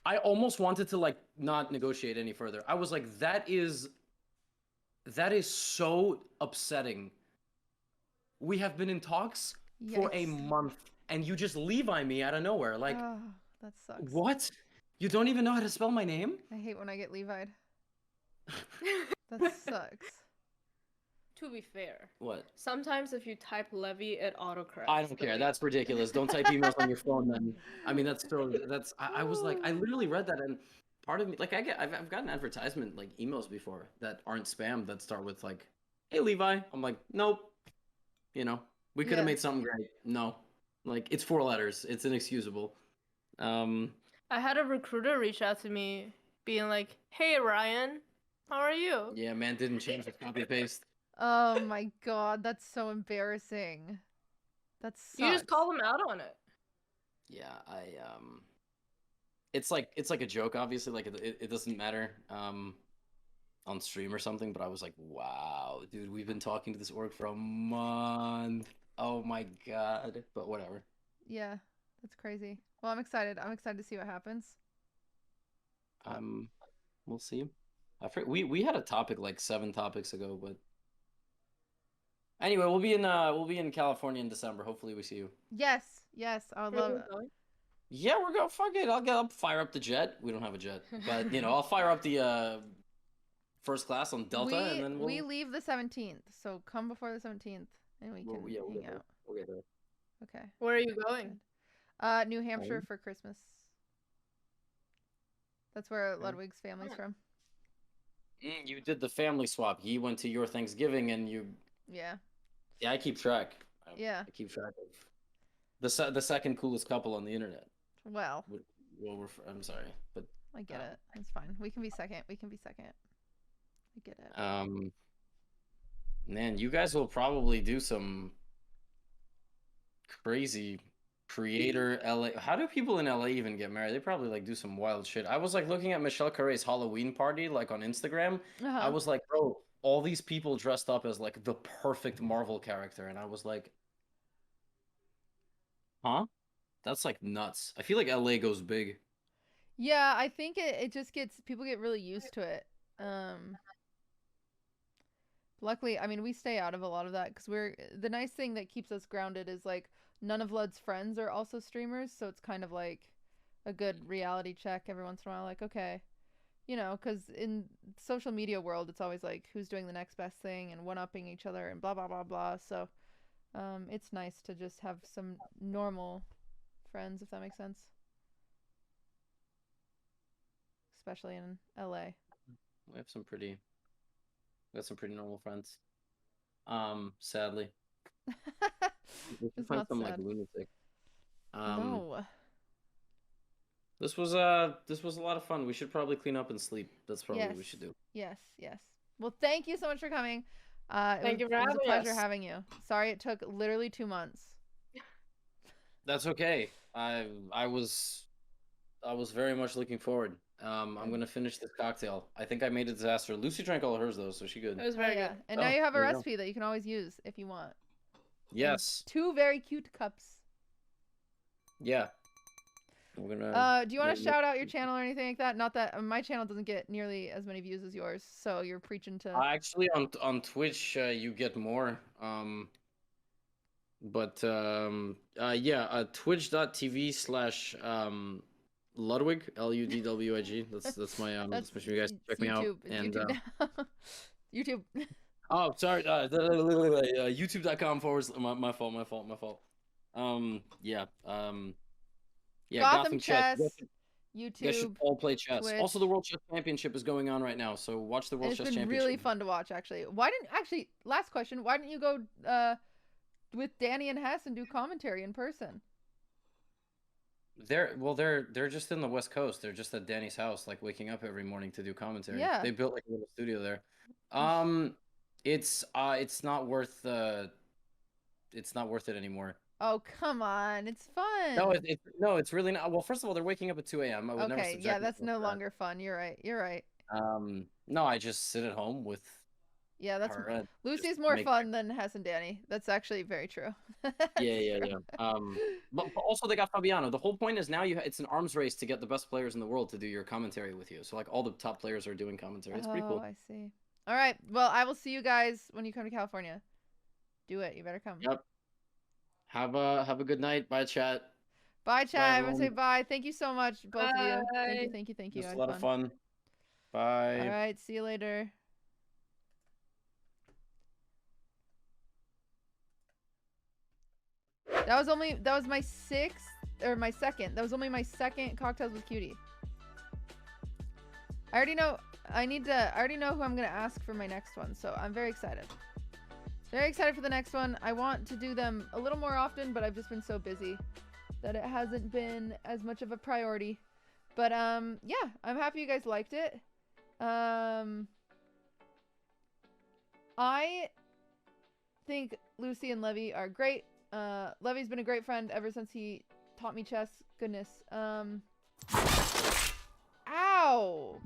I almost wanted to like not negotiate any further. I was like, that is so upsetting. We have been in talks for a Yikes. month, and you just Levi me out of nowhere. Like, Oh, that sucks. what? You don't even know how to spell my name? I hate when I get Levi'd. That sucks. To be fair, What? sometimes if you type Levy, it autocorrects. I don't care. That's ridiculous. Don't type emails on your phone then. I mean, I was like, I literally read that, and part of me, like, I've gotten advertisement, like, emails before that aren't spam that start with, like, hey, Levi. I'm like, nope. You know, we could have Yeah. made something great. No. Like, it's 4 letters. It's inexcusable. I had a recruiter reach out to me being like, hey, Ryan, how are you? Yeah, man, didn't change the copy paste. Oh my god, that's so embarrassing. That sucks. You just call them out on it. Yeah, it's like a joke, obviously, like it doesn't matter on stream or something, but I was like, wow, dude, we've been talking to this org for a month. Oh my god. But whatever. Yeah, that's crazy. Well, I'm excited. I'm excited to see what happens. We'll see. We had a topic like 7 topics ago, but anyway, we'll be in California in December. Hopefully we see you. Yes, I would love it. Yeah, we're going fuck it. I'll fire up the jet. We don't have a jet, but you know, I'll fire up the first class on Delta, and then We leave the 17th, so come before the 17th. and we can We'll hang get there. out. We'll get there. Okay. Where are you going? New Hampshire for Christmas. That's where Okay. Ludwig's family's from. You did the family swap. He went to your Thanksgiving, and you. Yeah. Yeah, I keep track. Yeah. I keep track of the second coolest couple on the internet. Well, I'm sorry, but I get it. It's fine. We can be second. We can be second. I get it. man, you guys will probably do some crazy creator LA. How do people in LA even get married? They probably like do some wild shit. I was like looking at Michelle Carey's Halloween party like on Instagram. I was like, bro, all these people dressed up as like the perfect Marvel character, and I was like, huh? That's like nuts. I feel like LA goes big. Yeah, I think it just people get really used to it. Luckily, I mean, we stay out of a lot of that because the nice thing that keeps us grounded is like none of Lud's friends are also streamers, so it's kind of like a good reality check every once in a while. Like, okay, you know, because in social media world, it's always like who's doing the next best thing and one-upping each other and blah blah blah blah. So, it's nice to just have some normal friends, if that makes sense. Especially in LA. We have some pretty normal friends. Sadly. We should It's find not some like sad. lunatic. No. This was a lot of fun. We should probably clean up and sleep. That's probably what we should do. Yes, yes. Well, thank you so much for coming. Thank you for It was a having pleasure us. having you. Sorry it took literally 2 months. That's okay. I was very much looking forward. I'm gonna finish this cocktail. I think I made a disaster. Lucy drank all of hers though, so she good. It was Oh, very yeah. good. And Oh, now you have a there you go. recipe that you can always use if you want. Yes. 2 very cute cups. Yeah. We're gonna. Do you want to shout out your channel or anything like that? Not that my channel doesn't get nearly as many views as yours, so you're preaching to. Actually, on Twitch, you get more. Twitch.tv/Ludwig Ludwig. That's my that's my stream. You guys check me out. It's And YouTube now. YouTube. oh, sorry. YouTube.com/ my fault. Yeah. Yeah. Gotham Chess. You guys should YouTube. all play chess. Twitch. Also, the World Chess Championship is going on right now, so watch the World It's Chess been Championship. really fun to watch, actually. Last question, why didn't you go with Danny and Hess and do commentary in person? They're just in the West Coast. They're just at Danny's house, like waking up every morning to do commentary. Yeah. They built like a little studio there. It's not worth it anymore. Oh, come on. It's fun. No, it's really not. Well, first of all, they're waking up at 2 a.m. I would never Okay, subject yeah, that's myself no to that. longer fun. You're right. No, I just sit at home with Yeah, that's her and Lucy's just more make- fun than Hess and Danny. That's actually very true. Yeah. But also they got Fabiano. The whole point is now it's an arms race to get the best players in the world to do your commentary with you. So like all the top players are doing commentary. It's pretty cool. Oh, I see. All right. Well, I will see you guys when you come to California. Do it. You better come. Yep. Have a good night. Bye, chat. Bye, chat. Everyone say everyone. bye. Thank you so much, both of you. Bye. Thank you. It I was had a lot of fun. Bye. All right. See you later. That was my sixth or my second. That was only my second cocktails with Cutie. I already know who I'm gonna ask for my next one, so I'm very excited. Very excited for the next one. I want to do them a little more often, but I've just been so busy that it hasn't been as much of a priority. But yeah, I'm happy you guys liked it. I think Lucy and Levy are great. Levy's been a great friend ever since he taught me chess. Goodness. Ow!